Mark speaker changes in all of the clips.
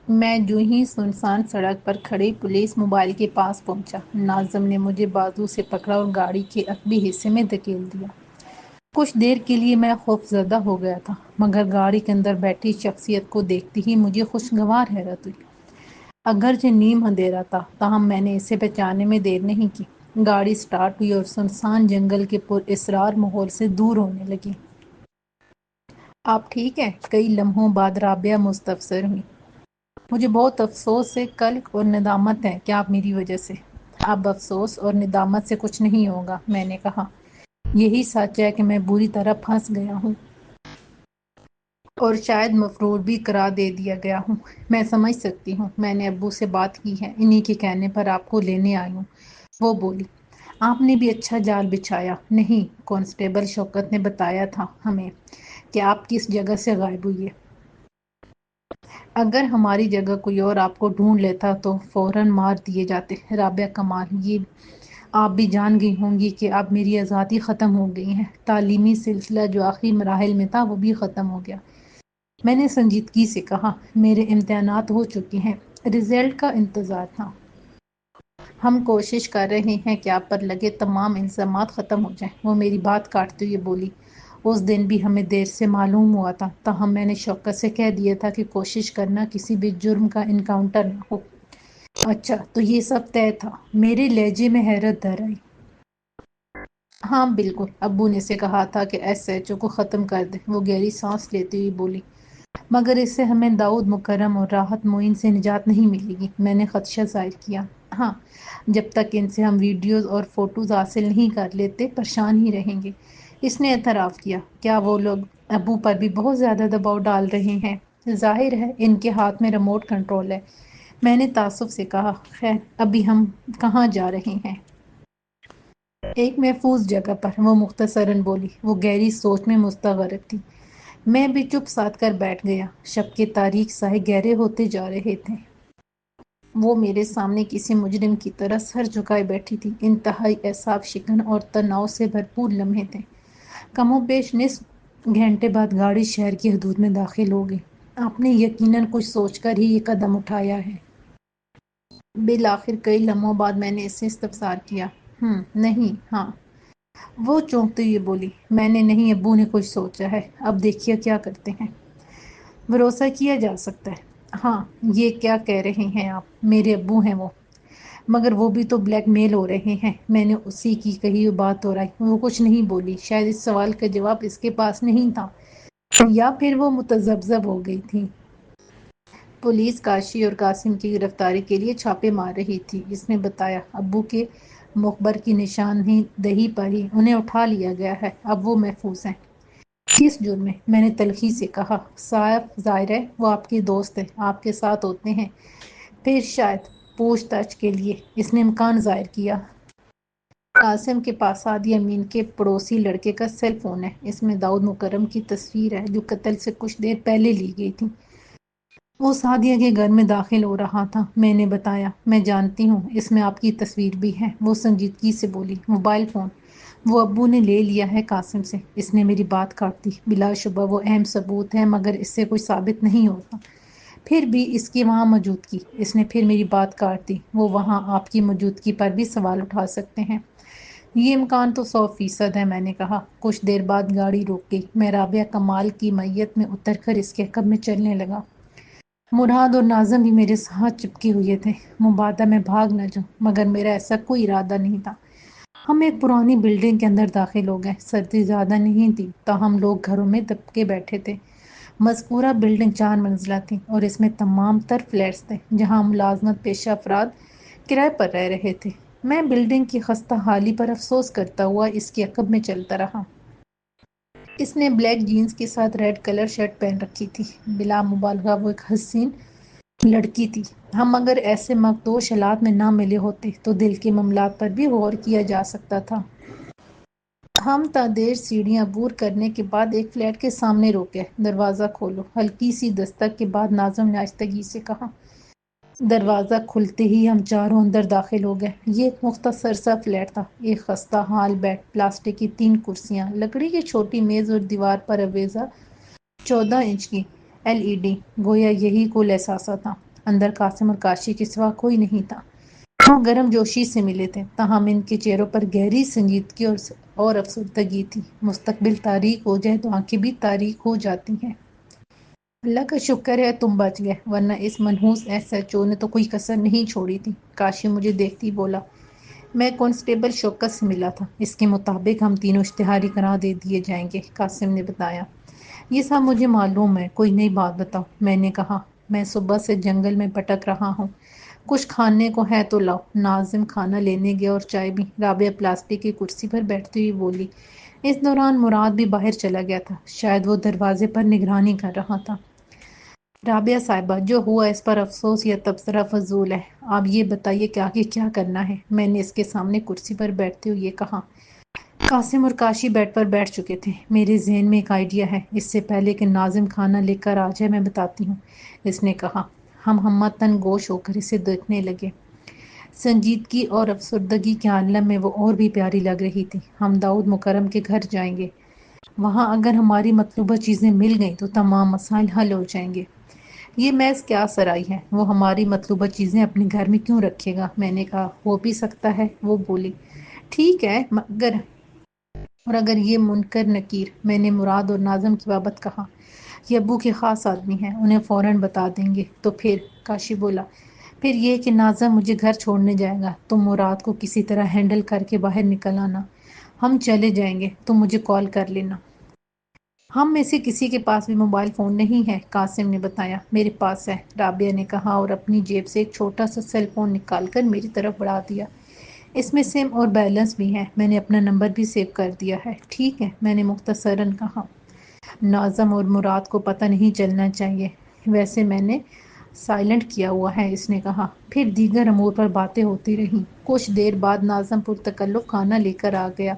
Speaker 1: میں جو ہی سنسان سڑک پر کھڑے پولیس موبائل کے پاس پہنچا، ناظم نے مجھے بازو سے پکڑا اور گاڑی کے عقبی حصے میں دھکیل دیا۔ کچھ دیر کے لیے میں خوف زدہ ہو گیا تھا، مگر گاڑی کے اندر بیٹھی شخصیت کو دیکھتے ہی مجھے خوشگوار حیرت ہوئی۔ اگرچہ نیم اندھیرا تھا، تاہم میں نے اسے پہچاننے میں دیر نہیں کی۔ گاڑی سٹارٹ ہوئی اور سنسان جنگل کے پراسرار ماحول سے دور ہونے لگی۔ آپ ٹھیک ہیں؟ کئی لمحوں بعد رابعہ مستفسر ہوئی۔ مجھے بہت افسوس ہے، قلق اور ندامت ہے کہ آپ میری وجہ سے۔ اب افسوس اور ندامت سے کچھ نہیں ہوگا، میں نے کہا۔ یہی سچ ہے کہ میں بری طرح پھنس گیا ہوں اور شاید مفرور بھی قرار دے دیا گیا ہوں۔ میں سمجھ سکتی ہوں، میں نے ابو سے بات کی ہے، انہی کے کہنے پر آپ کو لینے آئی ہوں۔ وہ بولی۔ آپ نے بھی اچھا جال بچھایا۔ نہیں، کانسٹیبل شوکت نے بتایا تھا ہمیں کہ آپ کس جگہ سے غائب ہوئی ہیں۔ اگر ہماری جگہ کوئی اور آپ کو ڈھونڈ لیتا تو فوراً مار دیے جاتے۔ رابعہ کمال، یہ آپ بھی جان گئی ہوں گی کہ اب میری آزادی ختم ہو گئی ہے۔ تعلیمی سلسلہ جو آخری مراحل میں تھا وہ بھی ختم ہو گیا۔ میں نے سنجیدگی سے کہا، میرے امتحانات ہو چکے ہیں، رزلٹ کا انتظار تھا۔ ہم کوشش کر رہے ہیں کہ آپ پر لگے تمام الزامات ختم ہو جائیں۔ وہ میری بات کاٹتے ہوئے بولی۔ اس دن بھی ہمیں دیر سے معلوم ہوا تھا، تاہم میں نے شوکت سے کہہ دیا تھا کہ کوشش کرنا کسی بھی جرم کا انکاؤنٹر نہ ہو۔ اچھا، تو یہ سب طے تھا؟ میرے لہجے میں حیرت در آئی۔ ہاں بالکل، ابو نے سے کہا تھا کہ ایس ایچ او کو ختم کر دے۔ وہ گہری سانس لیتے ہوئے بولی۔ مگر اس سے ہمیں داؤد مکرم اور راحت معین سے نجات نہیں ملے گی، میں نے خدشہ ظاہر کیا۔ ہاں، جب تک ان سے ہم ویڈیوز اور فوٹوز حاصل نہیں کر لیتے پریشان ہی رہیں گے۔ اس نے اعتراف کیا۔ کیا وہ لوگ ابو پر بھی بہت زیادہ دباؤ ڈال رہے ہیں؟ ظاہر ہے، ان کے ہاتھ میں ریموٹ کنٹرول ہے، میں نے تعصب سے کہا۔ خیر، ابھی ہم کہاں جا رہے ہیں؟ ایک محفوظ جگہ پر، وہ مختصراً بولی۔ وہ گہری سوچ میں مستغرق تھی۔ میں بھی چپ سادھ کر بیٹھ گیا۔ شب کے تاریک سائے گہرے ہوتے جا رہے تھے۔ وہ میرے سامنے کسی مجرم کی طرح سر جھکائے بیٹھی تھی۔ انتہائی اعصاب شکن اور تناؤ سے بھرپور لمحے تھے۔ کم و بیش نصف گھنٹے بعد گاڑی شہر کی حدود میں داخل ہو گئی۔ آپ نے یقیناً کچھ سوچ کر ہی یہ قدم اٹھایا ہے؟ بالآخر کئی لمحوں بعد میں نے اس سے استفسار کیا۔ نہیں، ہاں۔ وہ چونکتے ہوئے بولی۔ میں نے نہیں، ابو نے کچھ سوچا ہے، اب دیکھیے کیا کرتے ہیں۔ بھروسہ کیا جا سکتا ہے؟ ہاں۔ یہ کیا کہہ رہے ہیں آپ؟ میرے ابو ہیں وہ۔ مگر وہ بھی تو بلیک میل ہو رہے ہیں۔ میں نے اسی کی کہی ہوئی بات دہرائی۔ وہ کچھ نہیں بولی۔ شاید اس سوال کا جواب اس کے پاس نہیں تھا، یا پھر وہ متذبذب ہو گئی تھی۔ پولیس کاشی اور قاسم کی گرفتاری کے لیے چھاپے مار رہی تھی، اس نے بتایا۔ ابو کے مخبر کی نشاندہی پر ہی انہیں اٹھا لیا گیا ہے، اب وہ محفوظ ہیں۔ کس جرم میں؟ میں نے تلخی سے کہا۔ صاف ظاہر ہے وہ آپ کے دوست ہیں، آپ کے ساتھ ہوتے ہیں، پھر شاید پوچھ تاچھ کے لیے۔ اس نے امکان ظاہر کیا۔ قاسم کے پاس سعدیہ امین کے پڑوسی لڑکے کا سیل فون ہے، اس میں داؤد مکرم کی تصویر ہے جو قتل سے کچھ دیر پہلے لی گئی تھی۔ وہ سعدیہ کے گھر میں داخل ہو رہا تھا، میں نے بتایا۔ میں جانتی ہوں، اس میں آپ کی تصویر بھی ہے، وہ سنجیدگی سے بولی۔ موبائل فون وہ ابو نے لے لیا ہے قاسم سے، اس نے میری بات کاٹ دی۔ بلا شبہ وہ اہم ثبوت ہے، مگر اس سے کوئی ثابت نہیں ہوتا۔ پھر بھی اس کی وہاں موجودگی، اس نے پھر میری بات کاٹ دی۔ وہ وہاں آپ کی موجودگی پر بھی سوال اٹھا سکتے ہیں۔ یہ امکان تو 100% ہے، میں نے کہا۔ کچھ دیر بعد گاڑی رک گئی۔ میں رابعہ کمال کی میت میں اتر کر اس کے عقب میں چلنے لگا۔ مراد اور ناظم بھی میرے ساتھ چپکے ہوئے تھے۔ مبادا میں بھاگ نہ جاؤں، مگر میرا ایسا کوئی ارادہ نہیں تھا۔ ہم ایک پرانی بلڈنگ کے اندر داخل ہو گئے۔ سردی زیادہ نہیں تھی، تاہم لوگ گھروں میں دبکے بیٹھے تھے۔ مذکورہ بلڈنگ 4 منزلہ تھی اور اس میں تمام تر فلیٹس تھے جہاں ملازمت پیشہ افراد کرائے پر رہ رہے تھے۔ میں بلڈنگ کی خستہ حالی پر افسوس کرتا ہوا اس کے عقب میں چلتا رہا۔ اس نے بلیک جینز کے ساتھ ریڈ کلر شرٹ پہن رکھی تھی۔ بلا مبالغہ وہ ایک حسین لڑکی تھی۔ ہم اگر ایسے مخدوش حالات میں نہ ملے ہوتے تو دل کے معاملات پر بھی غور کیا جا سکتا تھا۔ ہم تا دیر سیڑھیاں عبور کرنے کے بعد ایک فلیٹ کے سامنے روکے۔ دروازہ کھولو، ہلکی سی دستک کے بعد ناظم نے آہستگی سے کہا۔ دروازہ کھلتے ہی ہم چاروں اندر داخل ہو گئے۔ یہ ایک مختصر سا فلیٹ تھا۔ ایک خستہ حال بیڈ، پلاسٹک کی 3 کرسیاں، لکڑی کی چھوٹی میز اور دیوار پر آویزاں 14 انچ کی LED، گویا یہی کل اثاثہ تھا۔ اندر قاسم اور کاشی کے سوا کوئی نہیں تھا۔ وہ گرم جوشی سے ملے تھے، تاہم ان کے چہروں پر گہری سنجیدگی اور افسردگی تھی۔ مستقبل تاریک ہو جائے تو آنکھیں بھی تاریک ہو جاتی ہیں۔ اللہ کا شکر ہے تم بچ گئے، ورنہ اس منحوس ایس ایچ او نے تو کوئی کسر نہیں چھوڑی تھی۔ کاشی مجھے دیکھتی بولا، میں کانسٹیبل شوکت سے ملا تھا، اس کے مطابق ہم تینوں اشتہاری کرا دے دیے جائیں گے۔ قاسم نے بتایا، یہ سب مجھے معلوم ہے، کوئی نئی بات بتاؤ۔ میں نے کہا، میں صبح سے جنگل میں بھٹک رہا ہوں، کچھ کھانے کو ہے تو لاؤ۔ ناظم کھانا لینے گیا اور چائے بھی۔ رابعہ پلاسٹک کی کرسی پر بیٹھتی ہوئی بولی۔ اس دوران مراد بھی باہر چلا گیا تھا، شاید وہ دروازے پر نگرانی کر رہا تھا۔ رابعہ صاحبہ، جو ہوا اس پر افسوس یا تبصرہ فضول ہے، آپ یہ بتائیے کہ آگے کیا کرنا ہے؟ میں نے اس کے سامنے کرسی پر بیٹھتے ہوئے کہا۔ قاسم اور کاشی بیڈ پر بیٹھ چکے تھے۔ میرے ذہن میں ایک آئیڈیا ہے، اس سے پہلے کہ ناظم کھانا لے کر آ جائے میں بتاتی ہوں، اس نے کہا۔ ہم ہمتاً گوش ہو کر اسے دیکھنے لگے۔ سنجیدگی اور افسردگی کے عالم میں وہ اور بھی پیاری لگ رہی تھی۔ ہم داؤد مکرم کے گھر جائیں گے، وہاں اگر ہماری مطلوبہ چیزیں مل گئیں تو تمام مسائل حل ہو جائیں گے۔ یہ محض کیا سرائی ہے، وہ ہماری مطلوبہ چیزیں اپنے گھر میں کیوں رکھے گا؟ میں نے کہا، ہو بھی سکتا ہے، وہ بولی۔ ٹھیک ہے، اگر یہ منکر نکیر، میں نے مراد اور ناظم کی بابت کہا، یہ ابو کے خاص آدمی ہیں، انہیں فوراً بتا دیں گے۔ تو پھر؟ کاشی بولا، پھر یہ کہ ناظم مجھے گھر چھوڑنے جائے گا، تم مراد کو کسی طرح ہینڈل کر کے باہر نکل آنا، ہم چلے جائیں گے، تم مجھے کال کر لینا۔ ہم میں سے کسی کے پاس بھی موبائل فون نہیں ہے، قاسم نے بتایا۔ میرے پاس ہے، رابعہ نے کہا اور اپنی جیب سے ایک چھوٹا سا سیل فون نکال کر میری طرف بڑھا دیا۔ اس میں سم اور بیلنس بھی ہے، میں نے اپنا نمبر بھی سیو کر دیا ہے۔ ٹھیک ہے، میں نے مختصراً کہا۔ ناظم اور مراد کو پتہ نہیں چلنا چاہیے، ویسے میں نے سائلنٹ کیا ہوا ہے، اس نے کہا۔ پھر دیگر امور پر باتیں ہوتی رہیں۔ کچھ دیر بعد ناظم پرتکلف کھانا لے کر آ گیا،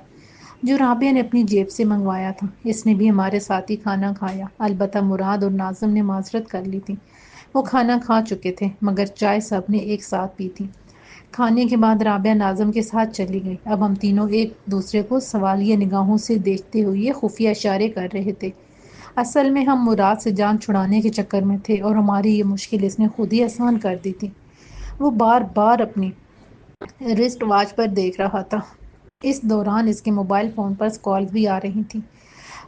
Speaker 1: جو رابعہ نے اپنی جیب سے منگوایا تھا۔ اس نے بھی ہمارے ساتھ ہی کھانا کھایا، البتہ مراد اور ناظم نے معذرت کر لی تھی، وہ کھانا کھا چکے تھے، مگر چائے سب نے ایک ساتھ پی تھی۔ کھانے کے بعد رابعہ ناظم کے ساتھ چلی گئی۔ اب ہم تینوں ایک دوسرے کو سوالیہ نگاہوں سے دیکھتے ہوئے خفیہ اشارے کر رہے تھے۔ اصل میں ہم مراد سے جان چھڑانے کے چکر میں تھے اور ہماری یہ مشکل اس نے خود ہی آسان کر دی تھی۔ وہ بار بار اپنی رسٹ واچ پر دیکھ رہا تھا۔ اس دوران اس کے موبائل فون پر کالز بھی آ رہی تھیں،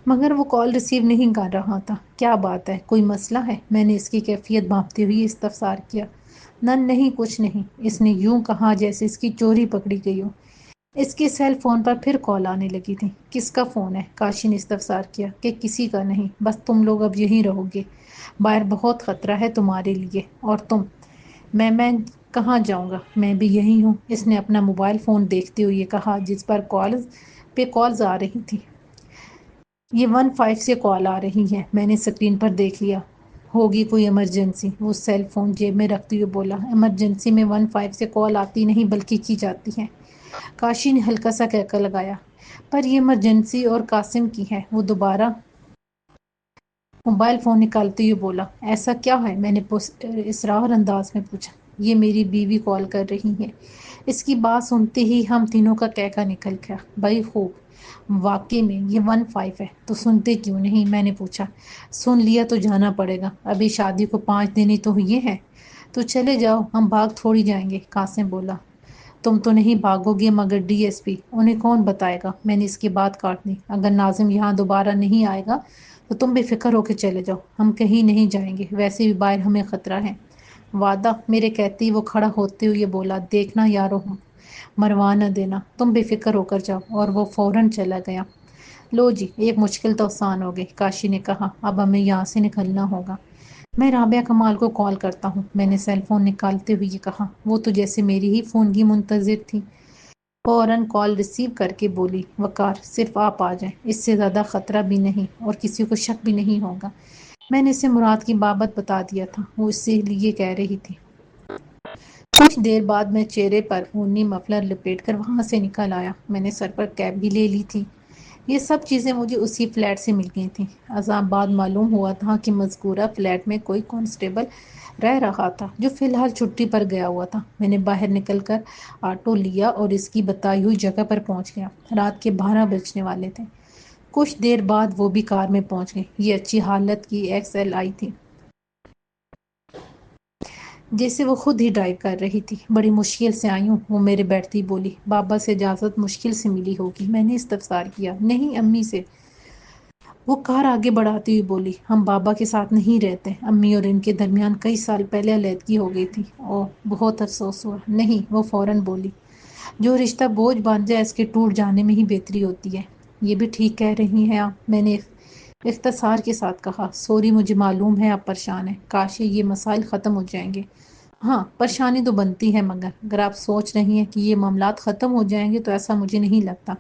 Speaker 1: مگر وہ کال ریسیو نہیں کر رہا تھا۔ کیا بات ہے، کوئی مسئلہ ہے؟ میں نے اس کی کیفیت بھانپتے ہوئے استفسار کیا۔ نہیں، کچھ نہیں، اس نے یوں کہا جیسے اس کی چوری پکڑی گئی ہو۔ اس کے سیل فون پر پھر کال آنے لگی تھی۔ کس کا فون ہے؟ کاشی نے استفسار کیا۔ کہ کسی کا نہیں، بس تم لوگ اب یہیں رہو گے، باہر بہت خطرہ ہے تمہارے لیے، اور تم؟ میں کہاں جاؤں گا، میں بھی یہیں ہوں، اس نے اپنا موبائل فون دیکھتے ہوئے کہا، جس پر کالز آ رہی تھی۔ یہ 15 سے کال آ رہی ہے، میں نے اسکرین پر دیکھ لیا۔ ہوگی کوئی ایمرجنسی، وہ سیل فون جیب میں رکھتے ہوئے بولا۔ ایمرجنسی میں 15 سے کال آتی نہیں بلکہ کی جاتی ہے، کاشی نے ہلکا سا کہکا لگایا۔ پر یہ ایمرجنسی اور قاسم کی ہے، وہ دوبارہ موبائل فون نکالتے ہوئے بولا۔ ایسا کیا ہے؟ میں نے اسرار انداز میں پوچھا۔ یہ میری بیوی کال کر رہی ہے۔ اس کی بات سنتے ہی ہم تینوں کا کہکا نکل گیا۔ بھائی خوب، واقعے میں یہ 15 ہے، تو سنتے کیوں نہیں؟ میں نے پوچھا۔ سن لیا تو جانا پڑے گا، ابھی شادی کو 5 دن ہی تو ہوئے ہیں، تو چلے جاؤ، ہم بھاگ تھوڑی جائیں گے، قاسم بولا۔ تم تو نہیں بھاگو گے، مگر ڈی ایس پی، انہیں کون بتائے گا؟ میں نے اس کی بات کاٹ دی۔ اگر ناظم یہاں دوبارہ نہیں آئے گا تو تم بے فکر ہو کے چلے جاؤ، ہم کہیں نہیں جائیں گے، ویسے بھی باہر ہمیں خطرہ ہے۔ وعدہ؟ میرے کہتے ہی وہ کھڑا ہوتے ہوئے بولا۔ دیکھنا یارو، مروا نہ دینا، تم بے فکر ہو کر جاؤ، اور وہ فوراً چلا گیا۔ لو جی، ایک مشکل تو آسان ہو گئی، کاشی نے کہا۔ اب ہمیں یہاں سے نکلنا ہوگا۔ میں رابعہ کمال کو کال کرتا ہوں، میں نے سیل فون نکالتے ہوئے کہا۔ وہ تو جیسے میری ہی فون کی منتظر تھی، فوراً کال ریسیو کر کے بولی۔ وقار، صرف آپ آ جائیں، اس سے زیادہ خطرہ بھی نہیں اور کسی کو شک بھی نہیں ہوگا۔ میں نے اسے مراد کی بابت بتا دیا تھا، وہ اس سے لیے کہہ رہی تھی۔ کچھ دیر بعد میں چہرے پر اونی مفلر لپیٹ کر وہاں سے نکل آیا۔ میں نے سر پر کیپ بھی لے لی تھی۔ یہ سب چیزیں مجھے اسی فلیٹ سے مل گئی تھیں۔ ازاں بعد معلوم ہوا تھا کہ مذکورہ فلیٹ میں کوئی کانسٹیبل رہ رہا تھا، جو فی الحال چھٹی پر گیا ہوا تھا۔ میں نے باہر نکل کر آٹو لیا اور اس کی بتائی ہوئی جگہ پر پہنچ گیا۔ رات کے 12 بجنے والے تھے۔ کچھ دیر بعد وہ بھی کار میں پہنچ گئی۔ یہ اچھی حالت کی XLI تھی۔ جیسے وہ خود ہی ڈرائیو کر رہی تھی۔ بڑی مشکل سے آئی ہوں، وہ میرے بیٹھتی بولی۔ بابا سے اجازت مشکل سے ملی ہوگی، میں نے استفسار کیا۔ نہیں، امی سے۔ وہ کار آگے بڑھاتی ہوئی بولی۔ ہم بابا کے ساتھ نہیں رہتے، امی اور ان کے درمیان کئی سال پہلے علیحدگی ہو گئی تھی۔ اوہ، بہت افسوس ہوا۔ نہیں، وہ فوراً بولی۔ جو رشتہ بوجھ باندھ جائے اس کے ٹوٹ جانے میں ہی بہتری ہوتی ہے۔ یہ بھی ٹھیک کہہ رہی ہیں آپ، میں نے اختصار کے ساتھ کہا۔ سوری، مجھے معلوم ہے آپ پریشان ہیں، کاش یہ مسائل ختم ہو جائیں گے۔ ہاں، پریشانی تو بنتی ہے، مگر اگر آپ سوچ رہی ہیں کہ یہ معاملات ختم ہو جائیں گے تو ایسا مجھے نہیں لگتا۔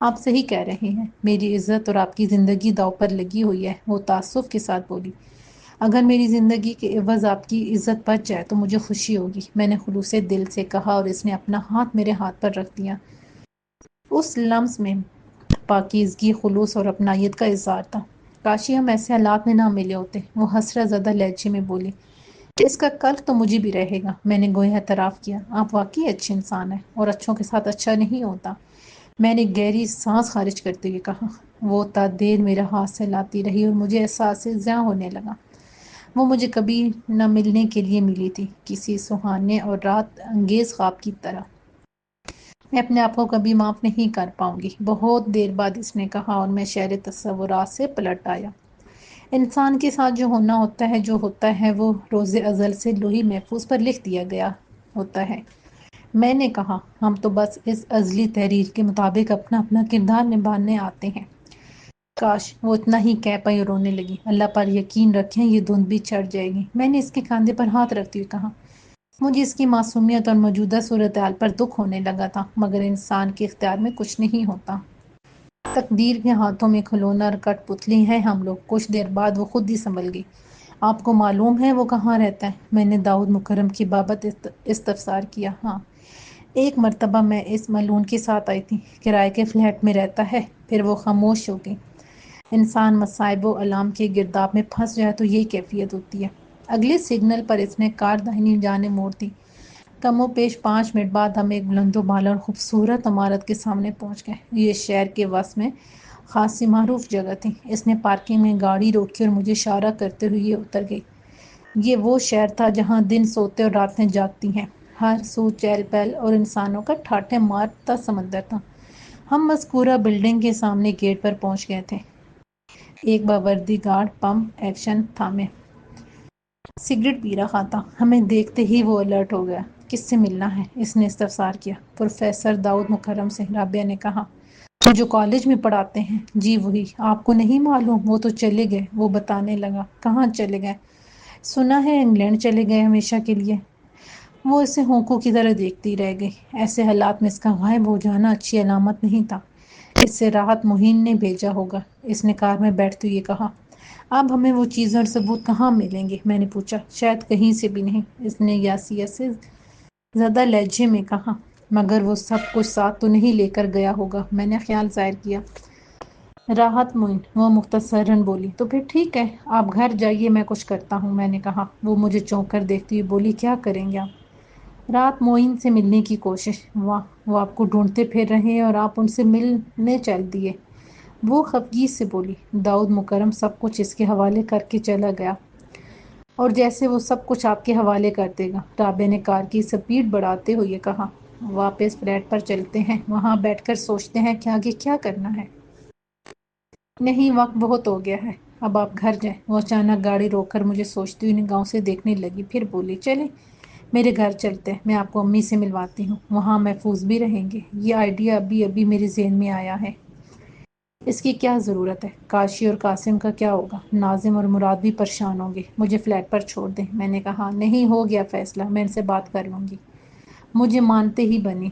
Speaker 1: آپ صحیح کہہ رہے ہیں، میری عزت اور آپ کی زندگی داؤ پر لگی ہوئی ہے، وہ تعصب کے ساتھ بولی۔ اگر میری زندگی کے عوض آپ کی عزت بچ جائے تو مجھے خوشی ہوگی، میں نے خلوص دل سے کہا، اور اس نے اپنا ہاتھ میرے ہاتھ پر رکھ دیا۔ اس لمس میں پاکیزگی، خلوص اور اپنائیت کا اظہار تھا۔ کاشی ہم ایسے حالات میں نہ ملے ہوتے، وہ حسرت زدہ لہجے میں بولی۔ اس کا کلک تو مجھے بھی رہے گا، میں نے گویا اعتراف کیا۔ آپ واقعی اچھے انسان ہیں، اور اچھوں کے ساتھ اچھا نہیں ہوتا، میں نے گہری سانس خارج کرتے ہوئے کہا۔ وہ تا دیر میرا ہاتھ سہلاتی رہی اور مجھے احساس زیاں ہونے لگا۔ وہ مجھے کبھی نہ ملنے کے لیے ملی تھی، کسی سہانے اور رات انگیز خواب کی طرح۔ میں اپنے آپ کو کبھی معاف نہیں کر پاؤں گی، بہت دیر بعد اس نے کہا، اور میں شہر تصورات سے پلٹ آیا۔ انسان کے ساتھ جو ہونا ہوتا ہے، جو ہوتا ہے، وہ روز ازل سے لوح محفوظ پر لکھ دیا گیا ہوتا ہے۔ میں نے کہا، ہم تو بس اس ازلی تحریر کے مطابق اپنا اپنا کردار نبھانے آتے ہیں۔ کاش وہ اتنا ہی کہہ پائی اور رونے لگی۔ اللہ پر یقین رکھیں، یہ دھند بھی چڑھ جائے گی، میں نے اس کے کاندھے پر ہاتھ رکھتے ہوئے کہا۔ مجھے اس کی معصومیت اور موجودہ صورتحال پر دکھ ہونے لگا تھا، مگر انسان کے اختیار میں کچھ نہیں ہوتا۔ تقدیر کے ہاتھوں میں کھلونا اور کٹ پتلی ہیں ہم لوگ۔ کچھ دیر بعد وہ خود ہی سنبھل گئی۔ آپ کو معلوم ہے وہ کہاں رہتا ہے؟ میں نے داؤد مکرم کی بابت استفسار کیا۔ ہاں، ایک مرتبہ میں اس ملعون کے ساتھ آئی تھی، کرائے کے فلیٹ میں رہتا ہے۔ پھر وہ خاموش ہو گئی۔ انسان مصائب و الام کے گرداب میں پھنس جائے تو یہی کیفیت ہوتی ہے۔ اگلے سگنل پر اس نے کار داہنی جانب موڑ دی۔ کم و بیش 5 منٹ بعد ہم ایک بلند و بالا اور خوبصورت عمارت کے سامنے پہنچ گئے۔ یہ شہر کے وسط میں خاصی معروف جگہ تھی۔ اس نے پارکنگ میں گاڑی روکی اور مجھے اشارہ کرتے ہوئے یہ اتر گئی۔ یہ وہ شہر تھا جہاں دن سوتے اور راتیں جاگتی ہیں۔ ہر سو چہل پہل اور انسانوں کا ٹھاٹھے مارتا سمندر تھا۔ ہم مذکورہ بلڈنگ کے سامنے گیٹ پر پہنچ گئے تھے۔ ایک باوردی گارڈ پمپ ایکشن تھامے سگریٹ پی رہا تھا۔ ہمیں دیکھتے ہی وہ الرٹ ہو گیا۔ کس سے ملنا ہے؟ اس نے استفسار کیا۔ پروفیسر داؤد مکرم سے، رابعہ نے کہا۔ وہ جو کالج میں پڑھاتے ہیں؟ جی وہی۔ آپ کو نہیں معلوم؟ وہ تو چلے گئے، وہ بتانے لگا۔ کہاں چلے گئے؟ سنا ہے انگلینڈ چلے گئے ہمیشہ کے لیے۔ وہ اسے ہونکوں کی طرح دیکھتی رہ گئی۔ ایسے حالات میں اس کا غائب ہو جانا اچھی علامت نہیں تھا۔ اس سے راحت معین نے بھیجا ہوگا، اس نے کار میں بیٹھتے ہوئے کہا۔ اب ہمیں وہ چیزیں اور ثبوت کہاں ملیں گے؟ میں نے پوچھا۔ شاید کہیں سے بھی نہیں، اس نے یاسیت سے زدہ لہجے میں کہا۔ مگر وہ سب کچھ ساتھ تو نہیں لے کر گیا ہوگا، میں نے خیال ظاہر کیا۔ راحت معین، وہ مختصراً بولی۔ تو پھر ٹھیک ہے، آپ گھر جائیے، میں کچھ کرتا ہوں، میں نے کہا۔ وہ مجھے چونک کر دیکھتی ہوئی بولی۔ کیا کریں گے آپ؟ راحت معین سے ملنے کی کوشش۔ واہ، وہ آپ کو ڈھونڈتے پھر رہے ہیں اور آپ ان سے ملنے چل دیے، وہ خفگی سے بولی۔ داؤد مکرم سب کچھ اس کے حوالے کر کے چلا گیا، اور جیسے وہ سب کچھ آپ کے حوالے کر دے گا۔ رابعہ نے کار کی سپیڈ بڑھاتے ہوئے کہا۔ واپس فلیٹ پر چلتے ہیں، وہاں بیٹھ کر سوچتے ہیں کہ آگے کیا کرنا ہے۔ نہیں، وقت بہت ہو گیا ہے، اب آپ گھر جائیں۔ وہ اچانک گاڑی روک کر مجھے سوچتی ہوئی نگاہوں سے دیکھنے لگی، پھر بولی۔ چلیں، میرے گھر چلتے ہیں، میں آپ کو امی سے ملواتی ہوں، وہاں محفوظ بھی رہیں گے۔ یہ آئیڈیا ابھی ابھی میرے ذہن میں آیا ہے۔ اس کی کیا ضرورت ہے؟ کاشی اور قاسم کا کیا ہوگا؟ ناظم اور مراد بھی پریشان ہوں گے۔ مجھے فلیٹ پر چھوڑ دیں، میں نے کہا۔ نہیں، ہو گیا فیصلہ، میں ان سے بات کر لوں گی، مجھے مانتے ہی بنی۔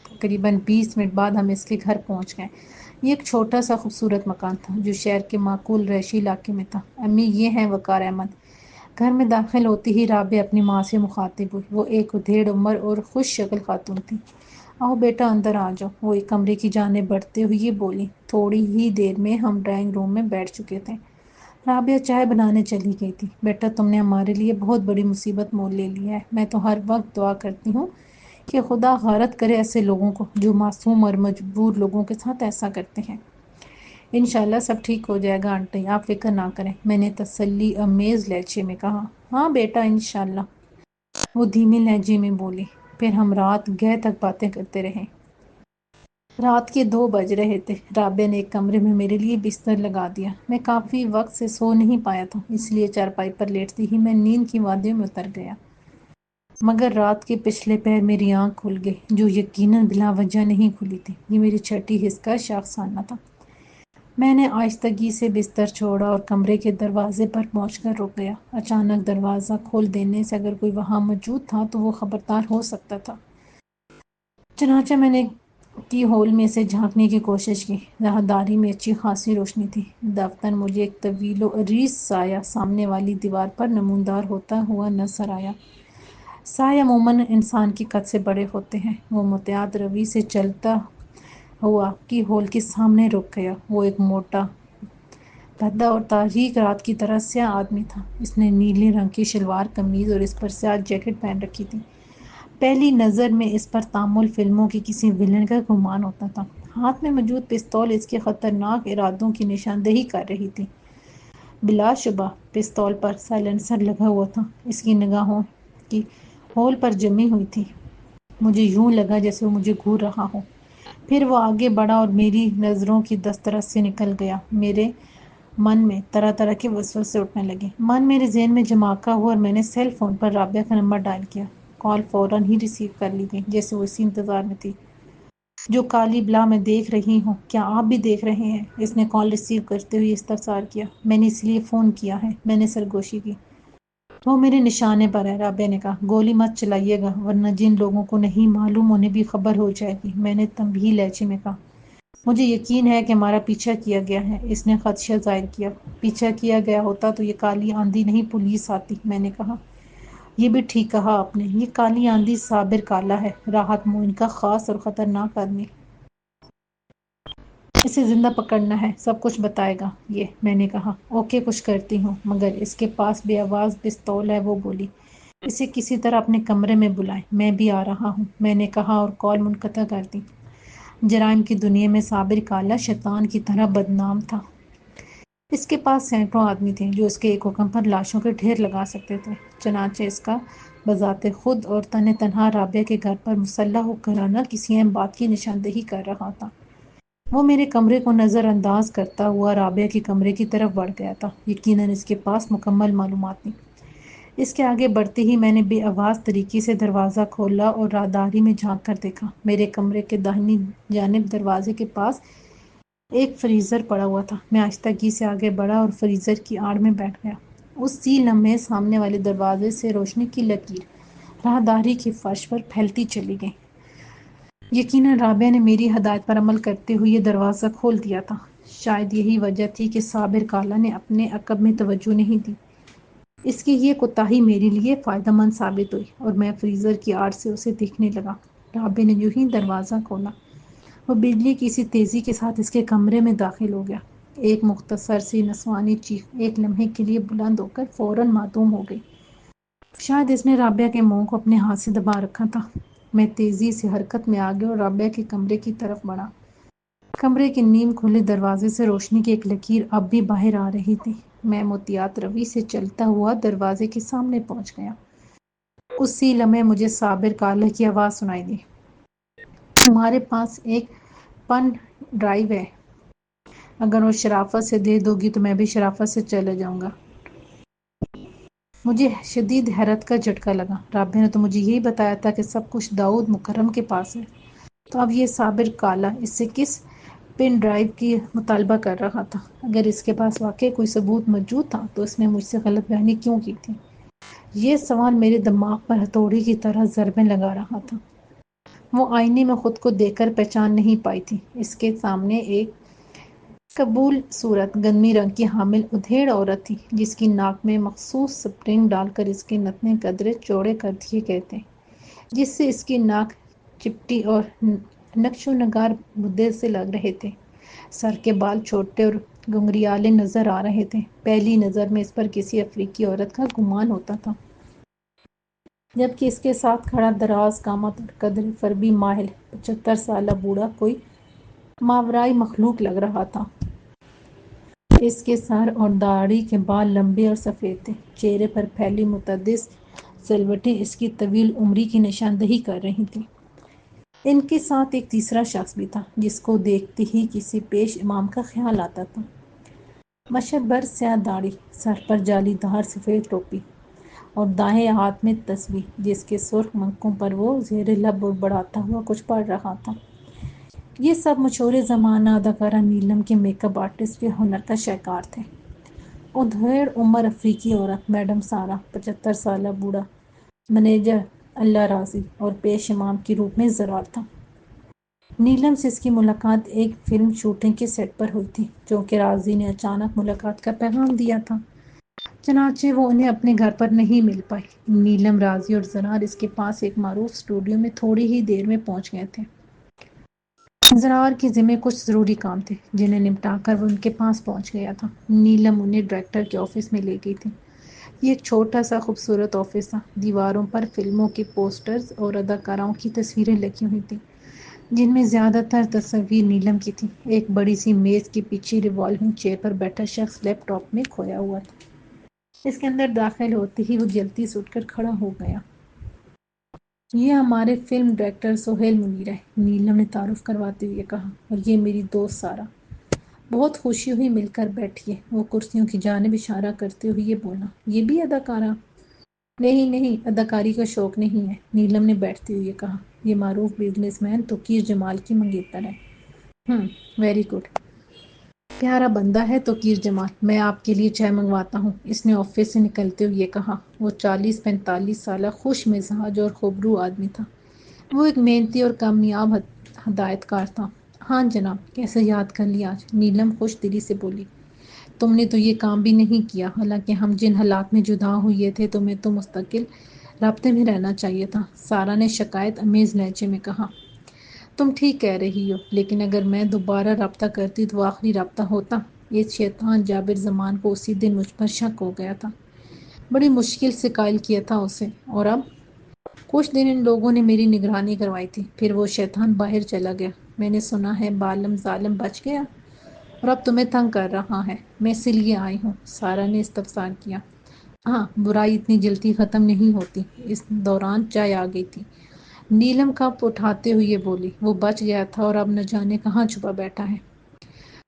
Speaker 1: تقریباً 20 منٹ بعد ہم اس کے گھر پہنچ گئے۔ یہ ایک چھوٹا سا خوبصورت مکان تھا جو شہر کے معقول رہائشی علاقے میں تھا۔ امی، یہ ہیں وقار احمد۔ گھر میں داخل ہوتی ہی رابعہ اپنی ماں سے مخاطب ہوئی۔ وہ ایک ادھیڑ عمر اور خوش شکل خاتون تھی۔ آؤ بیٹا، اندر آ جاؤ، وہ ایک کمرے کی جانب بڑھتے ہوئے یہ بولی۔ تھوڑی ہی دیر میں ہم ڈرائنگ روم میں بیٹھ چکے تھے۔ رابعہ چائے بنانے چلی گئی تھی۔ بیٹا، تم نے ہمارے لیے بہت بڑی مصیبت مول لے لی ہے۔ میں تو ہر وقت دعا کرتی ہوں کہ خدا غارت کرے ایسے لوگوں کو جو معصوم اور مجبور لوگوں کے ساتھ ایسا کرتے ہیں۔ انشاءاللہ سب ٹھیک ہو جائے گا آنٹی، آپ فکر نہ کریں، میں نے تسلی امیز لہجے میں کہا۔ ہاں بیٹا انشاءاللہ، وہ دھیمے لہجے میں بولی۔ پھر ہم رات گئے تک باتیں کرتے رہے۔ رات کے 2 بج رہے تھے۔ رابعہ نے ایک کمرے میں میرے لیے بستر لگا دیا۔ میں کافی وقت سے سو نہیں پایا تھا، اس لیے چارپائی پر لیٹتی ہی میں نیند کی وادیوں میں اتر گیا۔ مگر رات کے پچھلے پہر میری آنکھ کھل گئی، جو یقیناً بلا وجہ نہیں کھلی تھی۔ یہ میری چھٹی حس کا شاخسانہ تھا۔ میں نے آہستگی سے بستر چھوڑا اور کمرے کے دروازے پر پہنچ کر رک گیا۔ اچانک دروازہ کھول دینے سے اگر کوئی وہاں موجود تھا تو وہ خبردار ہو سکتا تھا۔ چنانچہ میں نے کی ہول میں سے جھانکنے کی کوشش کی۔ راہداری میں اچھی خاصی روشنی تھی۔ دفتر مجھے ایک طویل و عریض سایہ سامنے والی دیوار پر نمودار ہوتا ہوا نظر آیا۔ سایہ عموماً انسان کے قد سے بڑے ہوتے ہیں۔ وہ متعدد روی سے چلتا ہوا کی ہول کے سامنے رک گیا۔ وہ ایک موٹا، بھدا اور تاریک رات کی طرح سیاہ آدمی تھا۔ اس نے نیلے رنگ کی شلوار قمیض اور اس پر سیاہ جیکٹ پہن رکھی تھی۔ پہلی نظر میں اس پر تامل فلموں کے کسی ویلن کا گمان ہوتا تھا۔ ہاتھ میں موجود پستول اس کے خطرناک ارادوں کی نشاندہی کر رہی تھی۔ بلا شبہ پستول پر سائلنسر لگا ہوا تھا۔ اس کی نگاہوں کی ہول پر جمی ہوئی تھی۔ مجھے یوں لگا جیسے وہ مجھے گھور رہا ہو۔ پھر وہ آگے بڑھا اور میری نظروں کی دسترس سے نکل گیا۔ میرے من میں طرح طرح کے وسوسے اٹھنے لگے۔ من میرے ذہن میں جماکا ہوا اور میں نے سیل فون پر رابعہ کا نمبر ڈائل کیا۔ کال فوراً ہی ریسیو کر لی گئی، جیسے وہ اسی انتظار میں تھی۔ جو کالی بلا میں دیکھ رہی ہوں، کیا آپ بھی دیکھ رہے ہیں؟ اس نے کال ریسیو کرتے ہوئے استفسار کیا۔ میں نے اس لیے فون کیا ہے، میں نے سرگوشی کی۔ وہ میرے نشانے پر ہے، رابعہ نے کہا۔ گولی مت چلائیے گا ورنہ جن لوگوں کو نہیں معلوم انہیں بھی خبر ہو جائے گی، میں نے تنبیہی لہجے میں کہا۔ مجھے یقین ہے کہ ہمارا پیچھا کیا گیا ہے، اس نے خدشہ ظاہر کیا۔ پیچھا کیا گیا ہوتا تو یہ کالی آندھی نہیں پولیس آتی، میں نے کہا۔ یہ بھی ٹھیک کہا آپ نے، یہ کالی آندھی صابر کالا ہے، راحت موئن کا خاص اور خطرناک آدمی۔ اسے زندہ پکڑنا ہے، سب کچھ بتائے گا یہ، میں نے کہا۔ اوکے کچھ کرتی ہوں، مگر اس کے پاس بے آواز پستول ہے، وہ بولی۔ اسے کسی طرح اپنے کمرے میں بلائیں، میں بھی آ رہا ہوں، میں نے کہا اور کال منقطع کر دی۔ جرائم کی دنیا میں صابر کالا شیطان کی طرح بدنام تھا۔ اس کے پاس سینکڑوں آدمی تھے جو اس کے ایک حکم پر لاشوں کے ڈھیر لگا سکتے تھے۔ چنانچہ اس کا بذات خود اور تنہا رابعہ کے گھر پر مسلح ہو کر آنا کسی اہم بات کی نشاندہی کر رہا تھا۔ وہ میرے کمرے کو نظر انداز کرتا ہوا رابعہ کے کمرے کی طرف بڑھ گیا تھا۔ یقیناً اس کے پاس مکمل معلومات تھیں۔ اس کے آگے بڑھتے ہی میں نے بے آواز طریقے سے دروازہ کھولا اور راہداری میں جھانک کر دیکھا۔ میرے کمرے کے داہنی جانب دروازے کے پاس ایک فریزر پڑا ہوا تھا۔ میں آہستگی سے آگے بڑھا اور فریزر کی آڑ میں بیٹھ گیا۔ اسی لمحے سامنے والے دروازے سے روشنی کی لکیر راہداری کے فرش پر پھیلتی چلی گئی۔ یقیناً رابعہ نے میری ہدایت پر عمل کرتے ہوئے یہ دروازہ کھول دیا تھا۔ شاید یہی وجہ تھی کہ صابر کالا نے اپنے عقب میں توجہ نہیں دی۔ اس کی یہ کوتاہی میرے لیے فائدہ مند ثابت ہوئی اور میں فریزر کی آڑ سے اسے دیکھنے لگا۔ رابعہ نے جو ہی دروازہ کھولا، وہ بجلی کی سی تیزی کے ساتھ اس کے کمرے میں داخل ہو گیا۔ ایک مختصر سی نسوانی چیخ ایک لمحے کے لیے بلند ہو کر فوراً معدوم ہو گئی۔ شاید اس نے رابعہ کے منہ کو اپنے ہاتھ سے دبا رکھا تھا۔ میں تیزی سے حرکت میں آ گیا اور رابعہ کے کمرے کی طرف بڑھا۔ کمرے کے نیم کھلے دروازے سے روشنی کی ایک لکیر اب بھی باہر آ رہی تھی۔ میں محتاط روی سے چلتا ہوا دروازے کے سامنے پہنچ گیا۔ اسی لمحے مجھے صابر کالہ کی آواز سنائی دی۔ تمہارے پاس ایک پن ڈرائیو ہے، اگر وہ شرافت سے دے دو گی تو میں بھی شرافت سے چلا جاؤں گا۔ مجھے شدید حیرت کا جھٹکا لگا۔ رابعہ نے تو مجھے یہی بتایا تھا کہ سب کچھ داؤد مکرم کے پاس ہے، تو اب یہ صابر کالہ اس سے کس پن ڈرائیو کی مطالبہ کر رہا تھا؟ اگر اس کے پاس واقعی کوئی ثبوت موجود تھا تو اس نے مجھ سے غلط بیانی کیوں کی تھی؟ یہ سوال میرے دماغ پر ہتھوڑی کی طرح ضربیں لگا رہا تھا۔ وہ آئینے میں خود کو دیکھ کر پہچان نہیں پائی تھی۔ اس کے سامنے ایک قبول صورت گندمی رنگ کی حامل ادھیڑ عورت تھی، جس کی ناک میں مخصوص سپرنگ ڈال کر اس کے نتنے قدرے چوڑے کر دیے گئے تھے، جس سے اس کی ناک چپٹی اور نقش و نگار مدے سے لگ رہے تھے۔ سر کے بال چھوٹے اور گھنگریالے نظر آ رہے تھے۔ پہلی نظر میں اس پر کسی افریقی عورت کا گمان ہوتا تھا، جبکہ اس کے ساتھ کھڑا دراز قامت اور قدرے فربی مائل 75 سالہ بوڑھا کوئی ماورائی مخلوق لگ رہا تھا۔ اس کے سر اور داڑھی کے بال لمبے اور سفید تھے، چہرے پر پھیلی متعدد سلوٹیں اس کی طویل عمری کی نشاندہی کر رہی تھیں۔ ان کے ساتھ ایک تیسرا شخص بھی تھا جس کو دیکھتے ہی کسی پیش امام کا خیال آتا تھا۔ مشہد بھر سیاہ داڑھی، سر پر جالی دار سفید ٹوپی اور دائیں ہاتھ میں تسبیح جس کے سرخ منکوں پر وہ زیر لب بڑبڑاتا ہوا کچھ پڑھ رہا تھا۔ یہ سب مشہور زمانہ اداکارہ نیلم کے میک اپ آرٹسٹ کے ہنر کا شاہکار تھے۔ ادھیڑ عمر افریقی عورت میڈم سارہ، 75 سالہ بوڑھا مینیجر اللہ راضی اور پیش امام کے روپ میں زرار تھا۔ نیلم سے اس کی ملاقات ایک فلم شوٹنگ کے سیٹ پر ہوئی تھی، چونکہ راضی نے اچانک ملاقات کا پیغام دیا تھا، چنانچہ وہ انہیں اپنے گھر پر نہیں مل پائی۔ نیلم، راضی اور زرار اس کے پاس ایک معروف اسٹوڈیو میں تھوڑی ہی دیر میں پہنچ گئے تھے۔ زرار کے ذمے کچھ ضروری کام تھے جنہیں نمٹا کر وہ ان کے پاس پہنچ گیا تھا۔ نیلم انہیں ڈائریکٹر کے آفس میں لے گئی تھی۔ یہ ایک چھوٹا سا خوبصورت آفس تھا۔ دیواروں پر فلموں کے پوسٹرز اور اداکاروں کی تصویریں لگی ہوئی تھیں، جن میں زیادہ تر تصاویر نیلم کی تھیں۔ ایک بڑی سی میز کے پیچھے ریوالونگ چیئر پر بیٹھا شخص لیپ ٹاپ میں کھویا ہوا تھا۔ اس کے اندر داخل ہوتے ہی وہ جلتی سے اٹھ کر کھڑا ہو گیا۔ یہ ہمارے فلم ڈائریکٹر سہیل منیر ہے، نیلم نے تعارف کرواتے ہوئے کہا، اور یہ میری دوست سارہ۔ بہت خوشی ہوئی مل کر، بیٹھیے۔ وہ کرسیوں کی جانب اشارہ کرتے ہوئے یہ بولا۔ یہ بھی اداکارہ؟ نہیں نہیں، اداکاری کا شوق نہیں ہے، نیلم نے بیٹھتے ہوئے کہا۔ یہ معروف بزنس مین توقیر جمال کی منگیتر ہے۔ ویری گڈ، پیارا بندہ ہے توقیر جمال، میں آپ کے لیے چائے منگواتا ہوں، اس نے آفس سے نکلتے ہوئے کہا۔ وہ 40-45 سالہ خوش مزاج اور خوبرو آدمی تھا۔ وہ ایک محنتی اور کامیاب ہدایت کار تھا۔ ہاں جناب، کیسے یاد کر لیا آج؟ نیلم خوش دلی سے بولی۔ تم نے تو یہ کام بھی نہیں کیا، حالانکہ ہم جن حالات میں جدا ہوئے تھے تمہیں تو مستقل رابطے میں رہنا چاہیے تھا، سارہ نے شکایت آمیز لہجے میں کہا۔ تم ٹھیک کہہ رہی ہو، لیکن اگر میں دوبارہ رابطہ کرتی تو آخری رابطہ ہوتا۔ اس شیطان جابر زمان کو اسی دن مجھ پر شک ہو گیا تھا، بڑی مشکل سے قائل کیا تھا اسے، اور اب کچھ دن ان لوگوں نے میری نگرانی کروائی تھی، پھر وہ شیطان باہر چلا گیا۔ میں نے سنا ہے بالم ظالم بچ گیا اور اب تمہیں تنگ کر رہا ہے، میں اسی لیے آئی ہوں، سارہ نے استفسار کیا۔ ہاں، برائی اتنی جلدی ختم نہیں ہوتی۔ اس دوران چائے آ گئی تھی۔ نیلم کپ اٹھاتے ہوئے بولی، وہ بچ گیا تھا اور اب نہ جانے کہاں چھپا بیٹھا ہے۔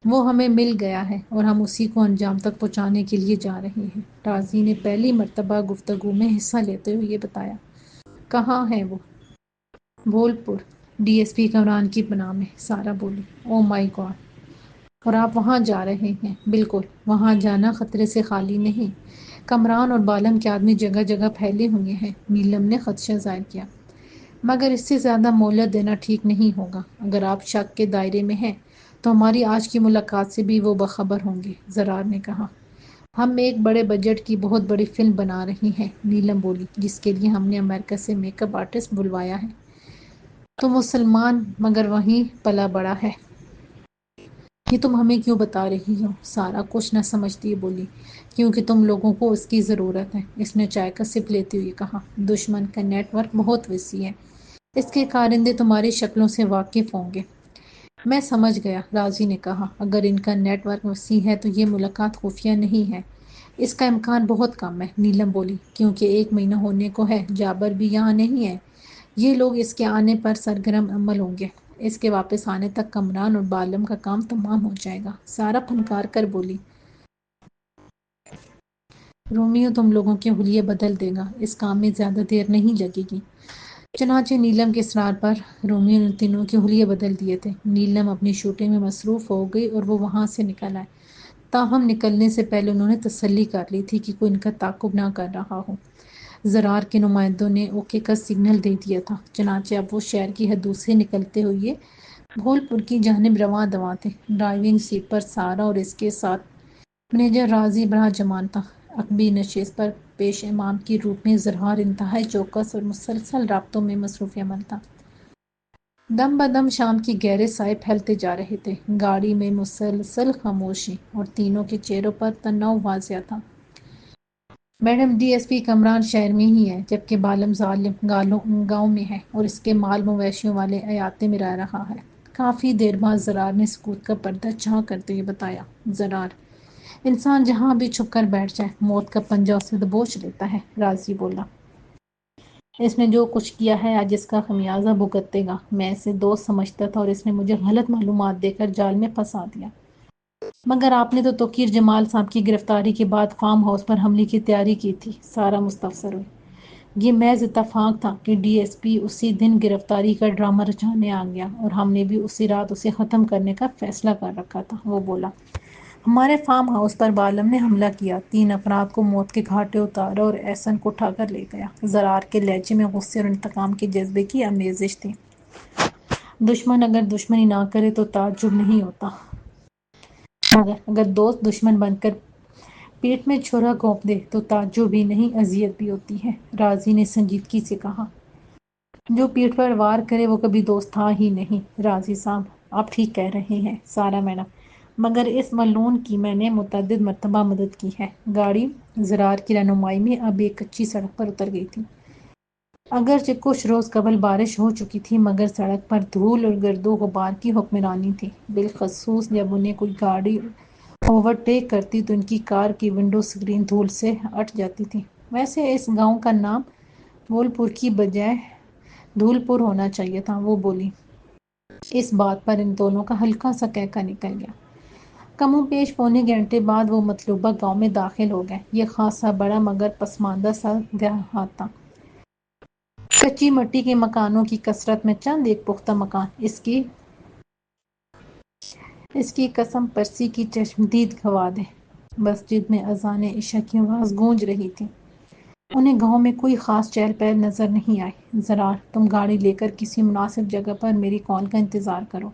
Speaker 1: وہ ہمیں مل گیا ہے اور ہم اسی کو انجام تک پہنچانے کے لیے جا رہے ہیں، راضی نے پہلی مرتبہ گفتگو میں حصہ لیتے ہوئے بتایا۔ کہاں ہے وہ؟ بھولپور، ڈی ایس پی کمران کی پناہ میں، سارہ بولی۔ او مائی گاڈ! اور آپ وہاں جا رہے ہیں؟ بالکل، وہاں جانا خطرے سے خالی نہیں، کمران اور بالم کے آدمی جگہ جگہ پھیلے ہوئے ہیں، نیلم نے خدشہ ظاہر کیا۔ مگر اس سے زیادہ مہلت دینا ٹھیک نہیں ہوگا، اگر آپ شک کے دائرے میں ہیں تو ہماری آج کی ملاقات سے بھی وہ باخبر ہوں گے، زرار نے کہا۔ ہم ایک بڑے بجٹ کی بہت بڑی فلم بنا رہے ہیں، نیلم بولی، جس کے لیے ہم نے امریکہ سے میک اپ آرٹسٹ بلوایا ہے۔ تو مسلمان مگر وہیں پلا بڑا ہے۔ یہ تم ہمیں کیوں بتا رہی ہو؟ سارہ کچھ نہ سمجھتی بولی۔ کیونکہ تم لوگوں کو اس کی ضرورت ہے، اس نے چائے کا سپ لیتے ہوئے کہا۔ دشمن کا نیٹ ورک بہت وسیع ہے، اس کے کارندے تمہاری شکلوں سے واقف ہوں گے۔ میں سمجھ گیا، راضی نے کہا۔ اگر ان کا نیٹ ورک وسیع ہے تو یہ ملاقات خفیہ نہیں ہے۔ اس کا امکان بہت کم ہے، نیلم بولی، کیونکہ 1 مہینہ ہونے کو ہے، جابر بھی یہاں نہیں ہے، یہ لوگ اس کے آنے پر سرگرم عمل ہوں گے، اس کے واپس آنے تک کمران اور بالم کا کام تمام ہو جائے گا، سارہ پھنکار کر بولی۔ رومیو تم لوگوں کے حلیے بدل دے گا، اس کام میں زیادہ دیر نہیں لگے گی۔ چنانچہ نیلم کے اصرار پر رومیو نے تینوں کے حلیے بدل دیے تھے۔ نیلم اپنی شوٹنگ میں مصروف ہو گئی اور وہ وہاں سے نکل آئے، تاہم نکلنے سے پہلے انہوں نے تسلی کر لی تھی کہ کوئی ان کا تعاقب نہ کر رہا ہو۔ زرار کے نمائندوں نے اوکے کا سگنل دے دیا تھا، چنانچہ اب وہ شہر کی حدود سے نکلتے ہوئے بھولپور کی جانب رواں دواں تھے۔ ڈرائیونگ سیٹ پر سارہ اور اس کے ساتھ مینیجر راضی براجمان تھا۔ عقبی نشست پر پیش امام کے روپ میں زرار انتہائی چوکس اور مسلسل رابطوں میں مصروف عمل تھا۔ دم بدم شام کے گہرے سائے پھیلتے جا رہے تھے، گاڑی میں مسلسل خاموشی، اور تینوں کے چہروں پر تناؤ واضح تھا۔ Madam, D S P Kamran شہر میں ہی ہے، جبکہ بالم ظالم گاؤں میں ہے اور اس کے مال مویشیوں والے احاطے میں رہ رہا ہے۔ کافی دیر بعد زرار نے سکوت کا پردہ چھا کرتے ہوئے بتایا۔ زرار انسان جہاں بھی چھپ کر بیٹھ جائے موت کا پنجہ اسے دبوچ لیتا ہے، راضی بولا۔ اس نے جو کچھ کیا ہے آج اس کا خمیازہ بھگتے گا۔ میں اسے دوست سمجھتا تھا اور اس نے مجھے غلط معلومات دے کر جال میں پھنسا دیا۔ مگر آپ نے تو توقیر جمال صاحب کی گرفتاری کے بعد فارم ہاؤس پر حملے کی تیاری کی تھی، سارا مستفسر ہوئی۔ یہ محض اتفاق تھا کہ ڈی ایس پی اسی دن گرفتاری کا ڈرامہ رچانے آ گیا اور ہم نے بھی اسی رات اسے ختم کرنے کا فیصلہ کر رکھا تھا، وہ بولا۔ ہمارے فارم ہاؤس پر بالم نے حملہ کیا، 3 افراد کو موت کے گھاٹے اتارا اور احسن کو اٹھا کر لے گیا۔ زرار کے لہجے میں غصے اور انتقام کے جذبے کی آمیزش تھی۔ دشمن اگر دشمنی نہ کرے تو تعجب نہیں ہوتا، مگر اگر دوست دشمن بن کر پیٹ میں چھرا گھونپ دے تو تعجب بھی نہیں، اذیت بھی ہوتی ہے، راضی نے سنجیدگی سے کہا۔ جو پیٹھ پر وار کرے وہ کبھی دوست تھا ہی نہیں، راضی صاحب آپ ٹھیک کہہ رہے ہیں، سارا میڈم، مگر اس ملعون کی میں نے متعدد مرتبہ مدد کی ہے۔ گاڑی زرار کی رہنمائی میں اب ایک کچی سڑک پر اتر گئی تھی۔ اگرچہ کچھ روز قبل بارش ہو چکی تھی مگر سڑک پر دھول اور گرد و غبار کی حکمرانی تھی، بالخصوص جب انہیں کوئی گاڑی اوورٹیک کرتی تو ان کی کار کی ونڈو سکرین دھول سے اٹ جاتی تھی۔ ویسے اس گاؤں کا نام پھول پور کی بجائے دھول پور ہونا چاہیے تھا، وہ بولی۔ اس بات پر ان دونوں کا ہلکا سا کہکا نکل گیا۔ کم و بیش پونے گھنٹے بعد وہ مطلوبہ گاؤں میں داخل ہو گئے۔ یہ خاصا بڑا مگر پسماندہ سا دیہات تھا۔ کچی مٹی کے مکانوں کی کثرت میں چند ایک پختہ مکان اس کی قسم پرسی کی چشمدید گواہ ہے۔ مسجد میں اذان عشاء کی آواز گونج رہی تھی۔ انہیں گاؤں میں کوئی خاص چہل پہل نظر نہیں آئی۔ زرار تم گاڑی لے کر کسی مناسب جگہ پر میری کال کا انتظار کرو،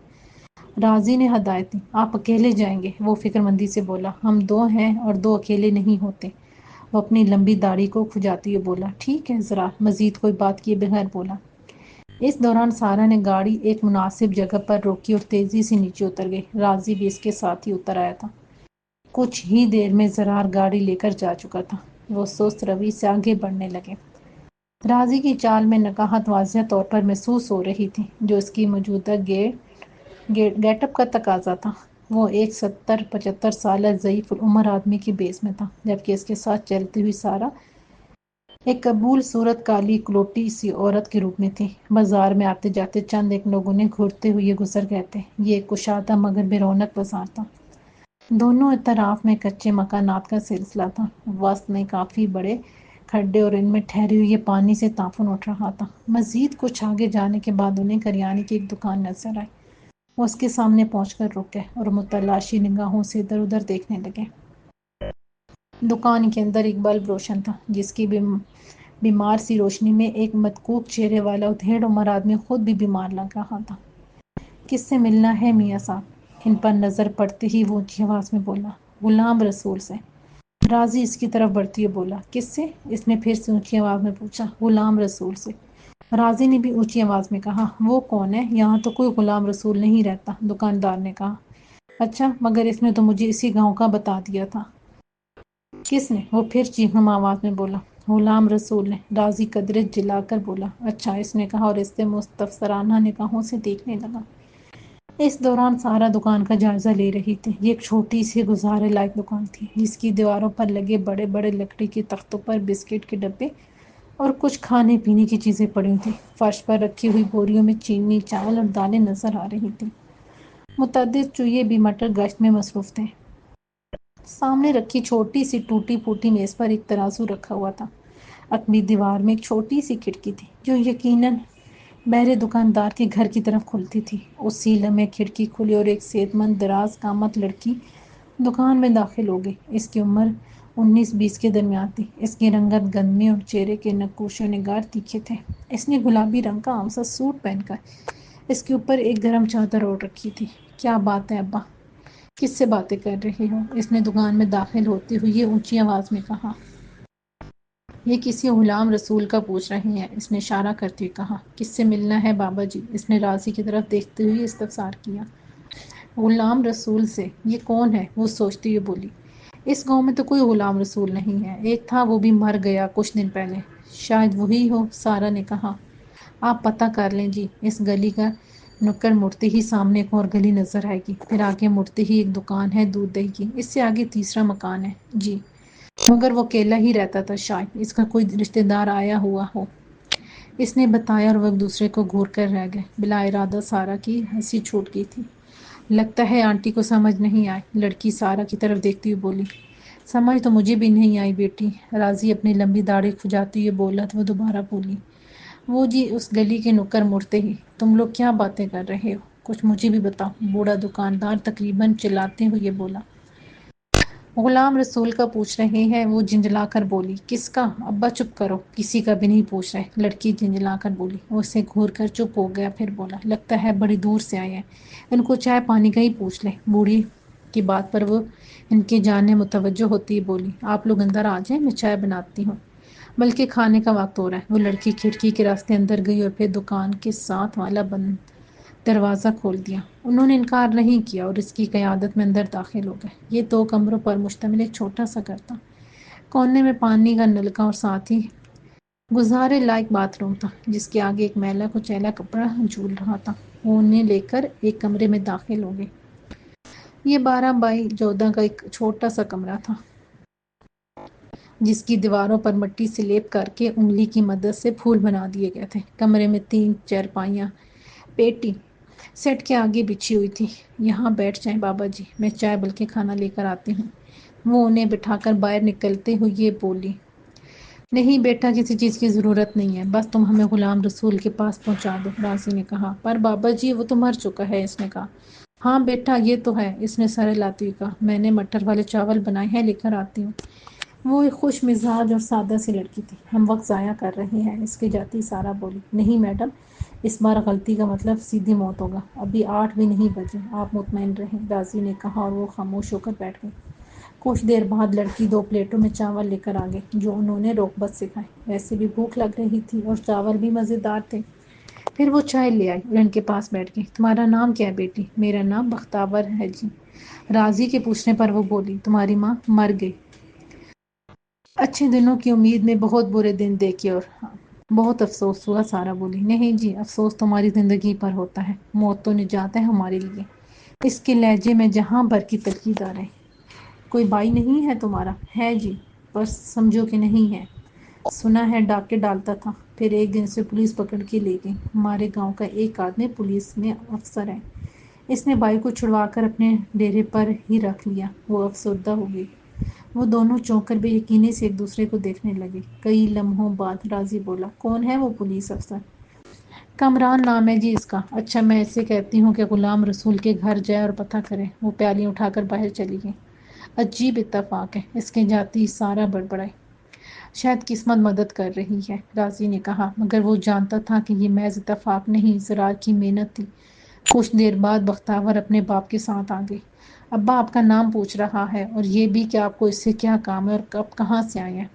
Speaker 1: راضی نے ہدایت دی۔ آپ اکیلے جائیں گے؟ وہ فکر مندی سے بولا۔ ہم 2 ہیں اور 2 اکیلے نہیں ہوتے، وہ اپنی لمبی داڑھی کو کھجاتے ہوئے بولا۔ ٹھیک ہے، زرار مزید کوئی بات کیے بغیر بولا۔ اس دوران سارا نے گاڑی ایک مناسب جگہ پر روکی اور تیزی سے نیچے اتر گئی۔ راضی بھی اس کے ساتھ ہی اتر آیا تھا۔ کچھ ہی دیر میں زرار گاڑی لے کر جا چکا تھا۔ وہ سست روی سے آگے بڑھنے لگے۔ راضی کی چال میں نکاہت واضح طور پر محسوس ہو رہی تھی، جو اس کی موجودہ گیٹ اپ کا تقاضا تھا۔ وہ ایک 70-75 سالہ ضعیف العمر آدمی کے بیس میں تھا، جبکہ اس کے ساتھ چلتی ہوئی سارا ایک قبول صورت کالی کلوٹی سی عورت کے روپ میں تھی۔ بازار میں آتے جاتے چند ایک لوگوں نے گھورتے ہوئے گزر گئے تھے۔ یہ ایک کشادہ مگر بے رونق بازار تھا۔ دونوں اطراف میں کچے مکانات کا سلسلہ تھا، وسط میں کافی بڑے کھڈے اور ان میں ٹھہرے ہوئے پانی سے تافن اٹھ رہا تھا۔ مزید کچھ آگے جانے کے بعد انہیں کریانے کی ایک دکان نظر آئی۔ وہ اس کے سامنے پہنچ کر رک گئے اور متلاشی نگاہوں سے ادھر ادھر دیکھنے لگے۔ دکان کے اندر ایک بلب روشن تھا، جس کی بیمار سی روشنی میں ایک مدکوک چہرے والا ادھیڑ عمر آدمی خود بھی بیمار لگ رہا تھا۔ کس سے ملنا ہے میاں صاحب؟ ان پر نظر پڑتے ہی وہ اونچی آواز میں بولا۔ غلام رسول سے۔ راضی اس کی طرف بڑھتی ہوئی بولا۔ کس سے؟ اس نے پھر سے اونچی آواز میں پوچھا۔ غلام رسول سے، راضی نے بھی اونچی آواز میں کہا۔ وہ کون ہے؟ یہاں تو کوئی غلام رسول نہیں رہتا، دکاندار نے کہا۔ اچھا، مگر اس نے تو مجھے اسی گاؤں کا بتا دیا تھا۔ کس نے؟ وہ پھر چیخنما آواز میں بولا۔ غلام رسول نے، راضی قدرے جلا کر بولا۔ اچھا، اس نے کہا اور اس سے مستفسرانہ نگاہوں سے دیکھنے لگا۔ اس دوران سارا دکان کا جائزہ لے رہی تھی۔ یہ ایک چھوٹی سی گزارے لائق دکان تھی، جس کی دیواروں پر لگے بڑے بڑے لکڑی کے تختوں پر بسکٹ کے ڈبے اور کچھ کھانے پینے کی چیزیں پڑی تھیں۔ فرش پر رکھی ہوئی بوریوں میں چینی، چاول اور دالیں نظر آ رہی تھیں۔ متعدد چوہے بھی مٹر گشت میں مصروف تھے۔ سامنے رکھی چھوٹی سی ٹوٹی پھوٹی میز پر ایک ترازو رکھا ہوا تھا۔ عقبی دیوار میں ایک چھوٹی سی کھڑکی تھی، جو یقیناً بہرے دکاندار کے گھر کی طرف کھلتی تھی۔ اسی لمحے کھڑکی کھلی اور ایک صحت مند دراز قامت لڑکی دکان میں داخل ہو گئی۔ اس کی عمر 19-20 کے درمیان تھی۔ اس کی رنگت گندمی اور چہرے کے نقوش و نگار تیکھے تھے۔ اس نے گلابی رنگ کا عام سا سوٹ پہن کر اس کے اوپر ایک گرم چادر اوڑھ رکھی تھی۔ کیا بات ہے ابا؟ کس سے باتیں کر رہے ہو؟ اس نے دکان میں داخل ہوتے ہوئے اونچی آواز میں کہا۔ یہ کسی غلام رسول کا پوچھ رہے ہیں، اس نے اشارہ کرتے ہوئے کہا۔ کس سے ملنا ہے بابا جی؟ اس نے راضی کی طرف دیکھتے ہوئے استفسار کیا۔ غلام رسول سے؟ یہ کون ہے؟ وہ سوچتی ہوئی بولی۔ اس گاؤں میں تو کوئی غلام رسول نہیں ہے، ایک تھا وہ بھی مر گیا کچھ دن پہلے۔ شاید وہی ہو، سارا نے کہا۔ آپ پتہ کر لیں جی، اس گلی کا نکڑ مڑتے ہی سامنے ایک اور گلی نظر آئے گی، پھر آگے مڑتے ہی ایک دکان ہے دودھ دہی کی، اس سے آگے تیسرا مکان ہے۔ جی، مگر وہ اکیلا ہی رہتا تھا، شاید اس کا کوئی رشتہ دار آیا ہوا ہو۔ اس نے بتایا اور وہ ایک دوسرے کو گھور کر رہ گئے۔ بلا ارادہ سارا کی ہنسی چھوٹ گئی تھی۔ لگتا ہے آنٹی کو سمجھ نہیں آئی، لڑکی سارا کی طرف دیکھتی ہوئی بولی۔ سمجھ تو مجھے بھی نہیں آئی بیٹی، راضی اپنی لمبی داڑھی کھجاتی ہوئے بولا تو وہ دوبارہ بولی۔ وہ جی اس گلی کے نکڑ مڑتے ہی۔ تم لوگ کیا باتیں کر رہے ہو؟ کچھ مجھے بھی بتاؤ، بوڑھا دکاندار تقریباً چلاتے ہوئے بولا۔ غلام رسول کا پوچھ رہے ہیں، وہ جھنجھلا کر بولی۔ کس کا؟ ابا چپ کرو، کسی کا بھی نہیں پوچھ رہے، لڑکی جھنجھلا کر بولی۔ وہ اسے گھور کر چپ ہو گیا، پھر بولا۔ لگتا ہے بڑی دور سے آئے ہیں، ان کو چائے پانی کا ہی پوچھ لیں۔ بوڑھی کی بات پر وہ ان کی جانب متوجہ ہوتی بولی۔ آپ لوگ اندر آ جائیں، میں چائے بناتی ہوں، بلکہ کھانے کا وقت ہو رہا ہے۔ وہ لڑکی کھڑکی کے راستے اندر گئی اور پھر دکان کے ساتھ والا بند دروازہ کھول دیا۔ انہوں نے انکار نہیں کیا اور اس کی قیادت میں اندر داخل ہو گئے۔ یہ 2 کمروں پر مشتمل ایک چھوٹا سا گھر تھا۔ کونے میں پانی کا نلکا اور ساتھ ہی گزارے لائق باتھ روم تھا، جس کے آگے ایک میلا کچیلا کپڑا جھول رہا تھا۔ وہ انہیں لے کر ایک کمرے میں داخل ہو گئے۔ یہ 12 بائی 14 کا ایک چھوٹا سا کمرہ تھا، جس کی دیواروں پر مٹی سے لیپ کر کے انگلی کی مدد سے پھول بنا دیے گئے تھے۔ کمرے میں 3 چارپائیاں پیٹی سیٹ کے آگے بچھی ہوئی تھی۔ یہاں بیٹھ جائیں بابا جی، میں چائے بلکہ کھانا لے کر آتی ہوں۔ وہ انہیں بٹھا کر باہر نکلتے ہوئے بولی۔ نہیں بیٹا، کسی چیز کی ضرورت نہیں ہے، بس تم ہمیں غلام رسول کے پاس پہنچا دو، راضی نے کہا۔ پر بابا جی وہ تو مر چکا ہے، اس نے کہا۔ ہاں بیٹا یہ تو ہے، اس نے سر ہلاتے ہوئے کہا۔ میں نے مٹر والے چاول بنائے ہیں، لے کر آتی ہوں۔ وہ ایک خوش مزاج اور سادہ سی لڑکی تھی۔ ہم وقت ضائع کر رہے ہیں، اس کے جاتی سارا بولی۔ نہیں میڈم، اس بار غلطی کا مطلب سیدھی موت ہوگا، ابھی 8 بھی نہیں بجے، آپ مطمئن رہیں، راضی نے کہا اور وہ خاموش ہو کر بیٹھ گئی۔ کچھ دیر بعد لڑکی 2 پلیٹوں میں چاول لے کر آ گئی، جو انہوں نے روغبت سے کھائے۔ ویسے بھی بھوک لگ رہی تھی اور چاول بھی مزیدار تھے۔ پھر وہ چائے لے آئی اور ان کے پاس بیٹھ گئی۔ تمہارا نام کیا ہے بیٹی؟ میرا نام بختاور ہے جی، راضی کے پوچھنے پر وہ بولی۔ تمہاری ماں مر گئی اچھے دنوں کی امید میں بہت برے دن دیکھے اور بہت افسوس ہوا، سارا بولی۔ نہیں جی، افسوس تمہاری زندگی پر ہوتا ہے، موت تو نجات ہے ہمارے لیے۔ اس کے لہجے میں جہاں بھر کی تنقید آ رہی۔ کوئی بھائی نہیں ہے تمہارا؟ ہے جی، پر سمجھو کہ نہیں ہے۔ سنا ہے ڈاکے ڈالتا تھا، پھر ایک دن سے پولیس پکڑ کے لے گئی۔ ہمارے گاؤں کا ایک آدمی پولیس میں افسر ہے، اس نے بھائی کو چھڑوا کر اپنے ڈیرے پر ہی رکھ لیا۔ وہ افسردہ ہو گئی۔ وہ دونوں چونک کر بے یقینی سے ایک دوسرے کو دیکھنے لگے۔ کئی لمحوں بعد راضی بولا۔ کون ہے وہ پولیس افسر؟ کمران نام ہے جی اس کا۔ اچھا، میں اسے کہتی ہوں کہ غلام رسول کے گھر جائے اور پتہ کرے۔ وہ پیالیاں اٹھا کر باہر چلی گئی۔ عجیب اتفاق ہے، اس کے جاتی سارا بڑبڑائی۔ شاید قسمت مدد کر رہی ہے، راضی نے کہا، مگر وہ جانتا تھا کہ یہ محض اتفاق نہیں، زرار کی محنت تھی۔ کچھ دیر بعد بختاور اپنے باپ کے ساتھ آ گئی۔ ابا آپ کا نام پوچھ رہا ہے، اور یہ بھی کہ آپ کو اس سے کیا کام ہے اور آپ کہاں سے آئے ہیں؟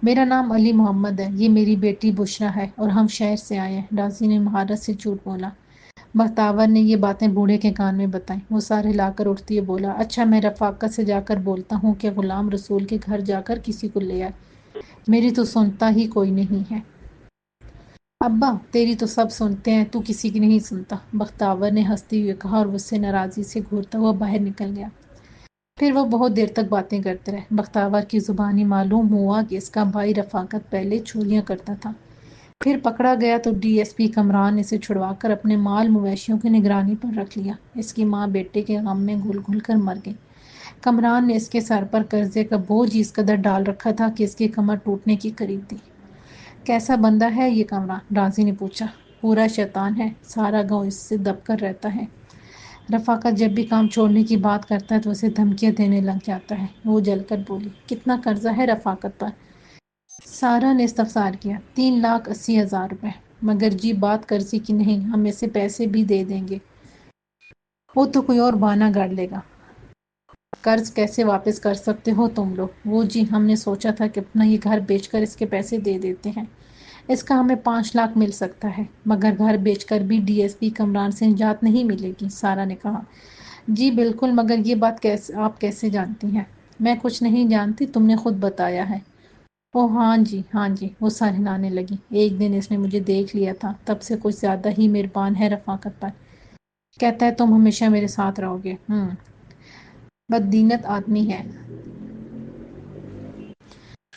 Speaker 1: میرا نام علی محمد ہے، یہ میری بیٹی بشریٰ ہے، اور ہم شہر سے آئے ہیں، راضی نے مہارت سے جھوٹ بولا۔ بختاور نے یہ باتیں بوڑھے کے کان میں بتائیں۔ وہ سر ہلا کر اٹھتی ہوئی بولا۔ اچھا، میں رفاقت سے جا کر بولتا ہوں کہ غلام رسول کے گھر جا کر کسی کو لے آئے، میری تو سنتا ہی کوئی نہیں ہے۔ ابا تیری تو سب سنتے ہیں، تو کسی کی نہیں سنتا، بختاور نے ہنستے ہوئے کہا اور اس سے ناراضی سے گھورتا ہوا باہر نکل گیا۔ پھر وہ بہت دیر تک باتیں کرتے رہے۔ بختاور کی زبانی معلوم ہوا کہ اس کا بھائی رفاقت پہلے چوریاں کرتا تھا، پھر پکڑا گیا تو ڈی ایس پی کمران نے اسے چھڑوا کر اپنے مال مویشیوں کی نگرانی پر رکھ لیا۔ اس کی ماں بیٹے کے غم میں گھل گھل کر مر گئی۔ کمران نے اس کے سر پر قرضے کا بوجھ اس قدر ڈال رکھا تھا کہ اس کی کمر ٹوٹنے کی قریب تھی۔ کیسا بندہ ہے یہ کمران؟ راضی نے پوچھا۔ پورا شیطان ہے، سارا گاؤں اس سے دب کر رہتا ہے۔ رفاقت جب بھی کام چھوڑنے کی بات کرتا ہے تو اسے دھمکیاں دینے لگ جاتا ہے، وہ جل کر بولی۔ کتنا قرضہ ہے رفاقت پر؟ سارا نے استفسار کیا۔ 3,80,000 روپے۔ مگر جی بات قرضے کی نہیں، ہم اسے پیسے بھی دے دیں گے، وہ تو کوئی اور بہانہ گھڑ لے گا۔ قرض کیسے واپس کر سکتے ہو تم لوگ؟ وہ جی ہم نے سوچا تھا کہ اپنا یہ گھر بیچ کر اس کے پیسے دے دیتے ہیں، اس کا ہمیں 5 لاکھ مل سکتا ہے، مگر گھر بیچ کر بھی ڈی ایس پی کمران سے نجات نہیں ملے گی، سارا نے کہا۔ جی بالکل، مگر یہ بات آپ کیسے جانتی ہیں؟ میں کچھ نہیں جانتی، تم نے خود بتایا ہے۔ او ہاں جی، وہ سر ہلانے لگی۔ ایک دن اس نے مجھے دیکھ لیا تھا، تب سے کچھ زیادہ ہی مہربان ہے رفاقت پر۔ کہتا ہے تم ہمیشہ میرے ساتھ رہو گے۔ بددینت آدمی ہے۔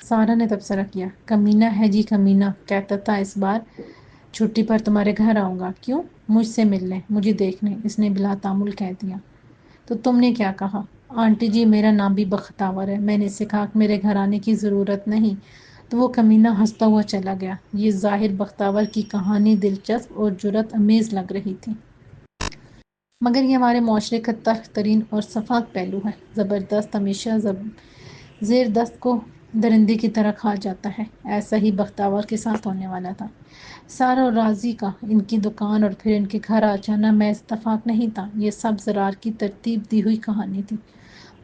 Speaker 1: سارا نے تبصرہ کیا۔ کمینہ ہے جی کمینہ، کہتا تھا اس بار چھٹی پر تمہارے گھر آؤں گا۔ کیوں؟ مجھ سے ملنے، مجھے دیکھنے، اس نے بلا تعمل کہہ دیا۔ تو تم نے کیا کہا؟ آنٹی جی میرا نام بھی بختاور ہے، میں نے اسے کہا کہ میرے گھر آنے کی ضرورت نہیں، تو وہ کمینہ ہنستا ہوا چلا گیا۔ یہ ظاہر بختاور کی کہانی دلچسپ اور جرأت آمیز لگ رہی تھی، مگر یہ ہمارے معاشرے کا تلخ ترین اور سفاک پہلو ہے۔ زبردست ہمیشہ زیر دست کو درندے کی طرح کھا جاتا ہے۔ ایسا ہی بختاور کے ساتھ ہونے والا تھا۔ سارا اور راضی کا ان کی دکان اور پھر ان کے گھر آ جانا محض اتفاق نہیں تھا، یہ سب زرار کی ترتیب دی ہوئی کہانی تھی۔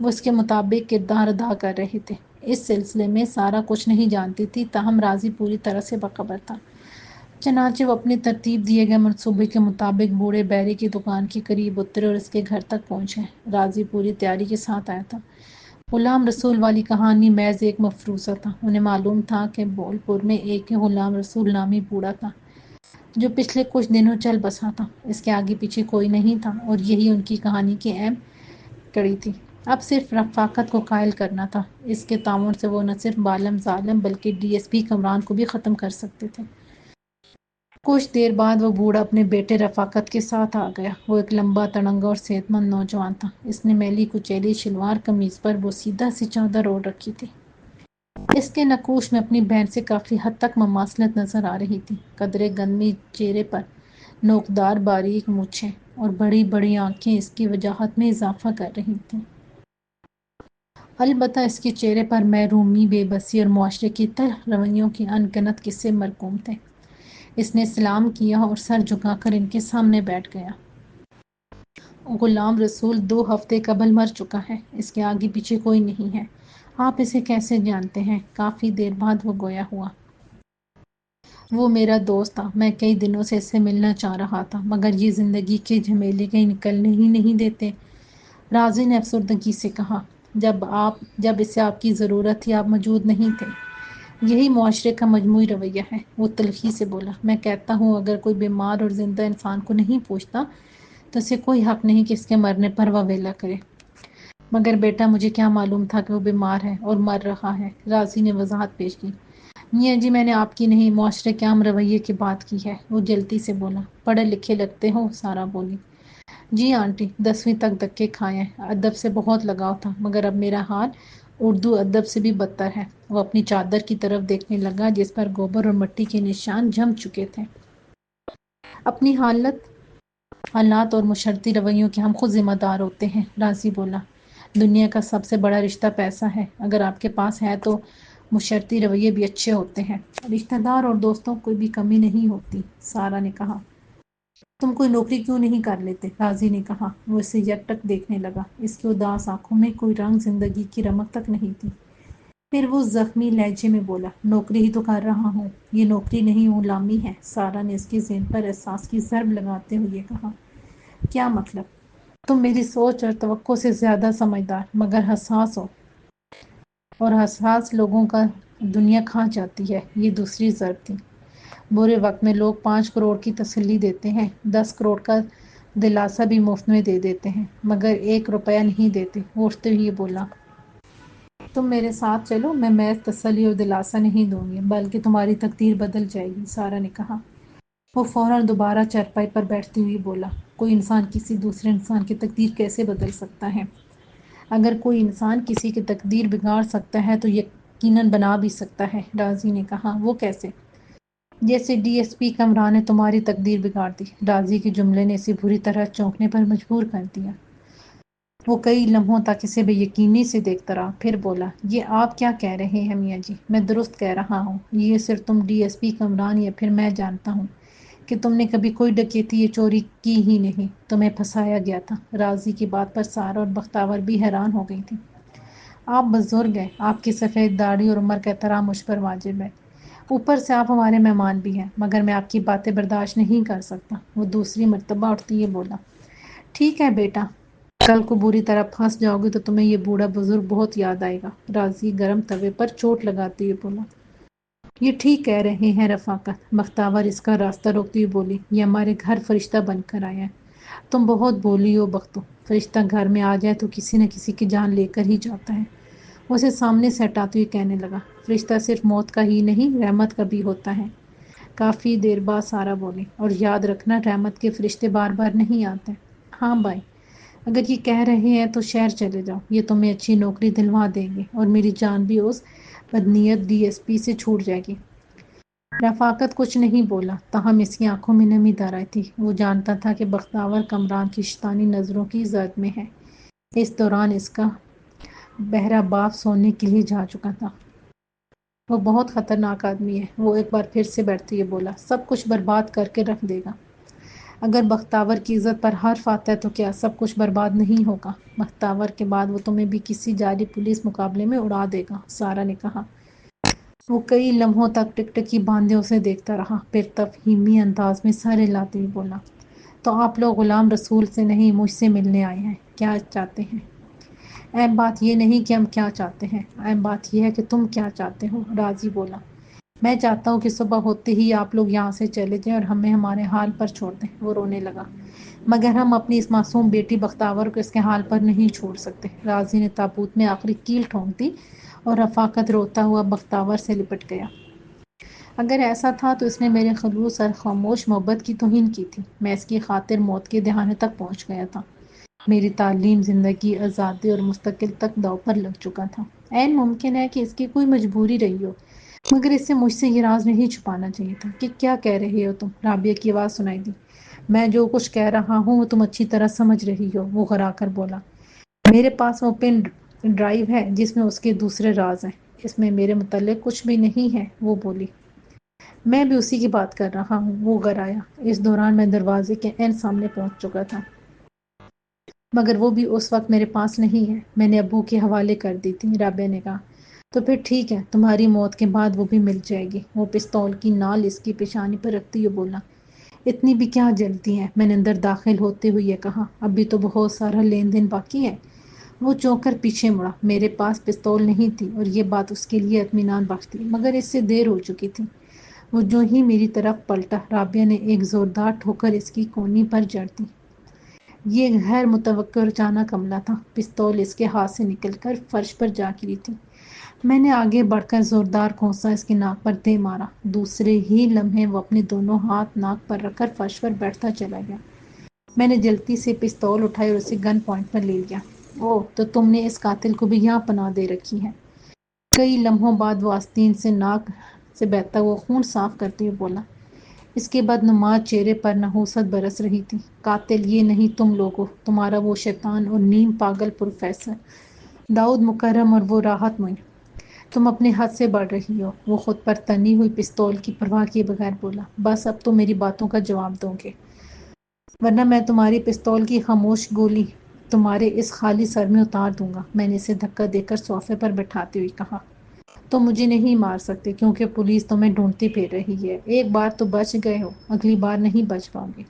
Speaker 1: وہ اس کے مطابق کردار ادا کر رہے تھے۔ اس سلسلے میں سارا کچھ نہیں جانتی تھی، تاہم راضی پوری طرح سے باخبر تھا۔ چنانچہ وہ اپنے ترتیب دیے گئے منصوبے کے مطابق بوڑھے بیری کی دکان کے قریب اترے اور اس کے گھر تک پہنچے۔ راضی پوری تیاری کے ساتھ آیا تھا۔ غلام رسول والی کہانی محض ایک مفروضہ تھا۔ انہیں معلوم تھا کہ بول پور میں ایک غلام رسول نامی بوڑھا تھا جو پچھلے کچھ دنوں چل بسا تھا۔ اس کے آگے پیچھے کوئی نہیں تھا اور یہی ان کی کہانی کی اہم کڑی تھی۔ اب صرف رفاقت کو قائل کرنا تھا۔ اس کے تعاون سے وہ نہ صرف بالم ظالم بلکہ ڈی ایس پی کمران کو بھی ختم کر سکتے تھے۔ کچھ دیر بعد وہ بوڑھا اپنے بیٹے رفاقت کے ساتھ آ گیا۔ وہ ایک لمبا تڑنگا اور صحت مند نوجوان تھا۔ اس نے میلی کچیلی شلوار قمیض پر وہ سیدھا سی چادر اوڑھ رکھی تھی۔ اس کے نقوش میں اپنی بہن سے کافی حد تک مماثلت نظر آ رہی تھی۔ قدرے گندمی چہرے پر نوکدار باریک مونچھیں اور بڑی بڑی آنکھیں اس کی وجاہت میں اضافہ کر رہی تھیں۔ البتہ اس کے چہرے پر محرومی، بے بسی اور معاشرے کی تلخ رویوں کے ان گنت قصے مرقوم تھے۔ اس نے سلام کیا اور سر جھکا کر ان کے سامنے بیٹھ گیا۔ غلام رسول 2 ہفتے قبل مر چکا ہے۔ اس کے آگے پیچھے کوئی نہیں ہے۔ آپ اسے کیسے جانتے ہیں؟ کافی دیر بعد وہ گویا ہوا۔ وہ میرا دوست تھا، میں کئی دنوں سے اس سے ملنا چاہ رہا تھا، مگر یہ زندگی کے جھمیلے کہیں نکلنے ہی نہیں دیتے۔ راضی نے افسردگی سے کہا۔ جب اسے آپ کی ضرورت تھی آپ موجود نہیں تھے۔ یہی معاشرے کا مجموعی رویہ ہے، وہ تلخی سے بولا۔ میں کہتا ہوں اگر کوئی بیمار اور زندہ انسان کو نہیں پوچھتا تو اسے کوئی حق نہیں کہ اس کے مرنے پر واویلا کرے۔ مگر بیٹا مجھے کیا معلوم تھا کہ وہ بیمار ہے اور مر رہا ہے، راضی نے وضاحت پیش کی۔ میاں جی میں نے آپ کی نہیں معاشرے کے عام رویے کی بات کی ہے، وہ جلدی سے بولا۔ پڑھے لکھے لگتے ہو، سارا بولی۔ جی آنٹی، 10ویں تک دھکے کھائے ہیں، ادب سے بہت لگاؤ تھا، مگر اب میرا حال اردو ادب سے بھی بدتر ہے۔ وہ اپنی چادر کی طرف دیکھنے لگا جس پر گوبر اور مٹی کے نشان جم چکے تھے۔ اپنی حالات اور مشرتی رویوں کے ہم خود ذمہ دار ہوتے ہیں، راضی بولا۔ دنیا کا سب سے بڑا رشتہ پیسہ ہے، اگر آپ کے پاس ہے تو مشرتی رویے بھی اچھے ہوتے ہیں، رشتہ دار اور دوستوں کو بھی کمی نہیں ہوتی، سارا نے کہا۔ تم کوئی نوکری کیوں نہیں کر لیتے؟ راضی نے کہا۔ وہ اسے یکٹک دیکھنے لگا۔ اس کی اداس آنکھوں میں کوئی رنگ زندگی کی رمق تک نہیں تھی۔ پھر وہ زخمی لہجے میں بولا، نوکری ہی تو کر رہا ہوں، یہ نوکری نہیں غلامی ہے۔ سارا نے اس کے ذہن پر احساس کی ضرب لگاتے ہوئے کہا، کیا مطلب؟ تم میری سوچ اور توقع سے زیادہ سمجھدار مگر حساس ہو، اور حساس لوگوں کا دنیا کھا جاتی ہے، یہ دوسری ضرب تھی۔ برے وقت میں لوگ 5 کروڑ کی تسلی دیتے ہیں، 10 کروڑ کا دلاسا بھی مفت میں دے دیتے ہیں، مگر 1 روپیہ نہیں دیتے۔ وہ اٹھتے ہوئے بولا، تم میرے ساتھ چلو، میں محض تسلی اور دلاسا نہیں دوں گی بلکہ تمہاری تقدیر بدل جائے گی، سارا نے کہا۔ وہ فوراً دوبارہ چارپائی پر بیٹھتے ہوئے بولا، کوئی انسان کسی دوسرے انسان کی تقدیر کیسے بدل سکتا ہے؟ اگر کوئی انسان کسی کی تقدیر بگاڑ سکتا ہے تو یقیناً بنا بھی سکتا ہے، راضی نے کہا۔ وہ کیسے؟ جیسے ڈی ایس پی کمران نے تمہاری تقدیر بگاڑ دی۔ راضی کے جملے نے اسے بری طرح چونکنے پر مجبور کر دیا۔ وہ کئی لمحوں تک اسے بے یقینی سے دیکھتا رہا، پھر بولا، یہ آپ کیا کہہ رہے ہیں میاں جی؟ میں درست کہہ رہا ہوں، یہ صرف تم ڈی ایس پی کمران یا پھر میں جانتا ہوں کہ تم نے کبھی کوئی ڈکیتی یا چوری کی ہی نہیں، تمہیں پھنسایا گیا تھا۔ راضی کی بات پر سارا اور بختاور بھی حیران ہو گئی تھی۔ آپ بزرگ ہیں، آپ کی سفید داڑھی اور عمر کا احترام مجھ پر واجب ہے، اوپر سے آپ ہمارے مہمان بھی ہیں، مگر میں آپ کی باتیں برداشت نہیں کر سکتا۔ وہ دوسری مرتبہ اٹھتے ہوئے بولا، ٹھیک ہے بیٹا، کل کو بری طرح پھنس جاؤ گے تو تمہیں یہ بوڑھا بزرگ بہت یاد آئے گا، راضی گرم توے پر چوٹ لگاتے ہوئے بولا۔ یہ ٹھیک کہہ رہے ہیں رفاقت، بختاور اس کا راستہ روکتی ہوئی بولی۔ یہ ہمارے گھر فرشتہ بن کر آیا ہے۔ تم بہت بولی ہو بختو، فرشتہ گھر میں آ جائے تو کسی نہ کسی کی جان لے کر ہی جاتا ہے۔ وہ اسے سامنے سے ہٹاتے ہوئے کہنے لگا، فرشتہ صرف موت کا ہی نہیں، رحمت کا بھی ہوتا ہے۔ کافی دیر بعد سارا بولی، اور یاد رکھنا رحمت کے فرشتے بار بار نہیں آتے۔ ہاں بھائی، اگر یہ کہہ رہے ہیں تو شہر چلے جاؤ، یہ تمہیں اچھی نوکری دلوا دیں گے اور میری جان بھی اس بدنیت ڈی ایس پی سے چھوٹ جائے گی۔ رفاقت کچھ نہیں بولا، تاہم اس کی آنکھوں میں نمی دار آئی تھی۔ وہ جانتا تھا کہ بختاور کمران کی شیطانی نظروں کی زد میں ہے۔ اس دوران اس کا بہرا باپ سونے کے لیے جا چکا تھا۔ وہ بہت خطرناک آدمی ہے، وہ ایک بار پھر سے بیٹھتے ہوئے بولا، سب کچھ برباد کر کے رکھ دے گا۔ اگر بختاور کی عزت پر حرف آتا ہے تو کیا سب کچھ برباد نہیں ہوگا؟ بختاور کے بعد وہ تمہیں بھی کسی جعلی پولیس مقابلے میں اڑا دے گا، سارا نے کہا۔ وہ کئی لمحوں تک ٹکٹکی باندھے اسے دیکھتا رہا، پھر تفہیمی انداز میں سر ہلاتے ہوئے بولا، تو آپ لوگ غلام رسول سے نہیں، مجھ سے ملنے آئے ہیں، کیا چاہتے ہیں؟ اہم بات یہ نہیں کہ ہم کیا چاہتے ہیں، اہم بات یہ ہے کہ تم کیا چاہتے ہو، راضی بولا۔ میں چاہتا ہوں کہ صبح ہوتے ہی آپ لوگ یہاں سے چلے جائیں اور ہمیں ہمارے حال پر چھوڑ دیں۔ وہ رونے لگا۔ مگر ہم اپنی اس معصوم بیٹی بختاور کو اس کے حال پر نہیں چھوڑ سکتے۔ راضی نے تابوت میں آخری کیل ٹھونک دی اور رفاقت روتا ہوا بختاور سے لپٹ گیا۔ اگر ایسا تھا تو اس نے میرے خلوص اور خاموش محبت کی توہین کی تھی۔ میں اس کی خاطر موت کے دہانے تک پہنچ گیا تھا۔ میری تعلیم، زندگی، آزادی اور مستقل تک داؤ پر لگ چکا تھا۔ عین ممکن ہے کہ اس کی کوئی مجبوری رہی ہو، مگر اسے مجھ سے یہ راز نہیں چھپانا چاہیے تھا۔ کہ کیا کہہ رہے ہو تم؟ رابعہ کی آواز سنائی دی۔ میں جو کچھ کہہ رہا ہوں وہ تم اچھی طرح سمجھ رہی ہو، وہ گھرا کر بولا۔ میرے پاس وہ پن ڈرائیو ہے جس میں اس کے دوسرے راز ہیں، اس میں میرے متعلق کچھ بھی نہیں ہے، وہ بولی۔ میں بھی اسی کی بات کر رہا ہوں، وہ گھرایا۔ اس دوران میں دروازے کے عین سامنے پہنچ چکا تھا، مگر وہ بھی اس وقت میرے پاس نہیں ہے، میں نے ابو کے حوالے کر دی تھی، رابعہ نے کہا۔ تو پھر ٹھیک ہے، تمہاری موت کے بعد وہ بھی مل جائے گی۔ وہ پستول کی نال اس کی پیشانی پر رکھتے ہوئے بولا۔ اتنی بھی کیا جلتی ہے؟ میں نے اندر داخل ہوتے ہوئے یہ کہا، ابھی تو بہت سارا لین دین باقی ہے۔ وہ چونک کر پیچھے مڑا۔ میرے پاس پستول نہیں تھی اور یہ بات اس کے لیے اطمینان بخش تھی، مگر اس سے دیر ہو چکی تھی۔ وہ جو ہی میری طرف پلٹا، رابعہ نے ایک زوردار ٹھوکر اس کی کونی پر جڑ دی۔ یہ غیر متوقع اور اچانک حملہ تھا۔ پستول اس کے ہاتھ سے نکل کر فرش پر جا گری تھی۔ میں نے آگے بڑھ کر زوردار کھونسا اس کی ناک پر دے مارا۔ دوسرے ہی لمحے وہ اپنے دونوں ہاتھ ناک پر رکھ کر فرش پر بیٹھتا چلا گیا۔ میں نے جلدی سے پستول اٹھائی اور اسے گن پوائنٹ پر لے لیا۔ اوہ، تو تم نے اس قاتل کو بھی یہاں پناہ دے رکھی ہے؟ کئی لمحوں بعد وہ آستین سے ناک سے بہتا ہوا خون صاف کرتے ہوئے بولا۔ اس کے بدنما چہرے پر نحوست برس رہی تھی۔ قاتل یہ نہیں تم لوگ ہو، تمہارا وہ شیطان اور نیم پاگل پروفیسر داؤد مکرم اور وہ راحت معین۔ تم اپنے حد سے بڑھ رہی ہو، وہ خود پر تنی ہوئی پستول کی پرواہ کیے بغیر بولا۔ بس اب تو میری باتوں کا جواب دو گے، ورنہ میں تمہاری پستول کی خاموش گولی تمہارے اس خالی سر میں اتار دوں گا۔ میں نے اسے دھکا دے کر صوفے پر بٹھاتے ہوئے کہا، تم مجھے نہیں مار سکتے کیونکہ پولیس تمہیں ڈھونڈتی پھر رہی ہے۔ ایک بار تو بچ گئے ہو، اگلی بار نہیں بچ پاؤ گے۔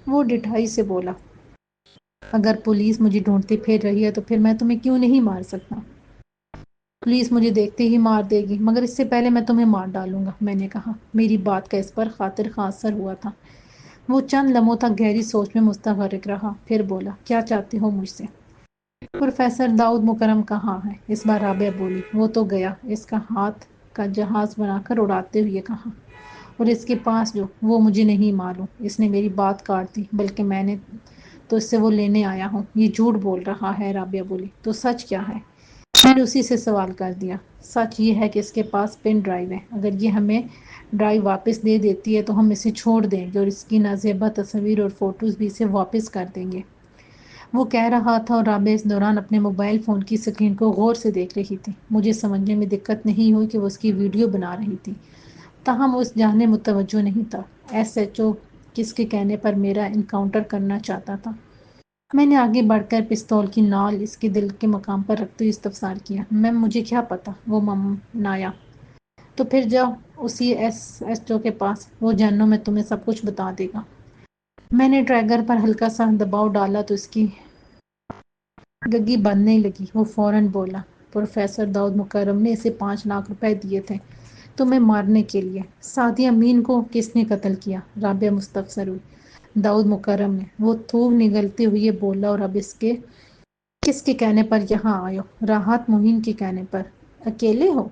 Speaker 1: وہ ڈٹھائی سے بولا، اگر پولیس مجھے ڈھونڈتی پھر رہی ہے تو پھر میں تمہیں کیوں نہیں مار سکتا؟ پولیس مجھے دیکھتے ہی مار دے گی، مگر اس سے پہلے میں تمہیں مار ڈالوں گا، میں نے کہا۔ میری بات کا اس پر خاطر خواہ اثر ہوا تھا۔ وہ چند لمحوں تک گہری سوچ میں مستغرق رہا، پھر بولا، کیا چاہتے ہو مجھ سے؟ پروفیسر داؤد مکرم کہاں ہے؟ اس بار رابعہ بولی۔ وہ تو گیا، اس کا ہاتھ کا جہاز بنا کر اڑاتے ہوئے کہا، اور اس کے پاس جو، وہ مجھے نہیں معلوم۔ اس نے میری بات کاٹ دی، بلکہ میں نے تو اس سے وہ لینے آیا ہوں۔ یہ جھوٹ بول رہا ہے، رابعہ بولی۔ تو سچ کیا ہے؟ میں نے اسی سے سوال کر دیا۔ سچ یہ ہے کہ اس کے پاس پن ڈرائیو ہے۔ اگر یہ ہمیں ڈرائیو واپس دے دیتی ہے تو ہم اسے چھوڑ دیں گے اور اس کی نازیبا تصاویر اور فوٹوز بھی اسے واپس کر دیں گے۔ وہ کہہ رہا تھا اور رابعہ اس دوران اپنے موبائل فون کی سکرین کو غور سے دیکھ رہی تھی۔ مجھے سمجھنے میں دقت نہیں ہوئی کہ وہ اس کی ویڈیو بنا رہی تھی، تاہم اس جانب متوجہ نہیں تھا۔ ایس ایچ او کس کے کہنے پر میرا انکاؤنٹر کرنا چاہتا تھا؟ میں نے آگے بڑھ کر پستول کی نال اس کے دل کے مقام پر رکھتے ہوئے استفسار کیا۔ مجھے کیا پتا، وہ ممنایا۔ تو پھر جاؤ اسی ایس ایچ او کے پاس، وہ جہنم میں تمہیں سب کچھ بتا دے گا۔ میں نے ٹریگر پر ہلکا سا دباؤ ڈالا تو اس کی گگی بندنے لگی۔ وہ فوراً بولا، پروفیسر داؤد مکرم نے اسے 5 لاکھ روپے دیے تھے تمہیں مارنے کے لیے۔ سعدیہ امین کو کس نے قتل کیا؟ رابعہ مستفسر ہوئی۔ داؤد مکرم نے، وہ تھوک نگلتے ہوئے بولا، اور اب کس کے کہنے پر یہاں آئے ہو؟ راحت معین کے کہنے پر۔ اکیلے ہو؟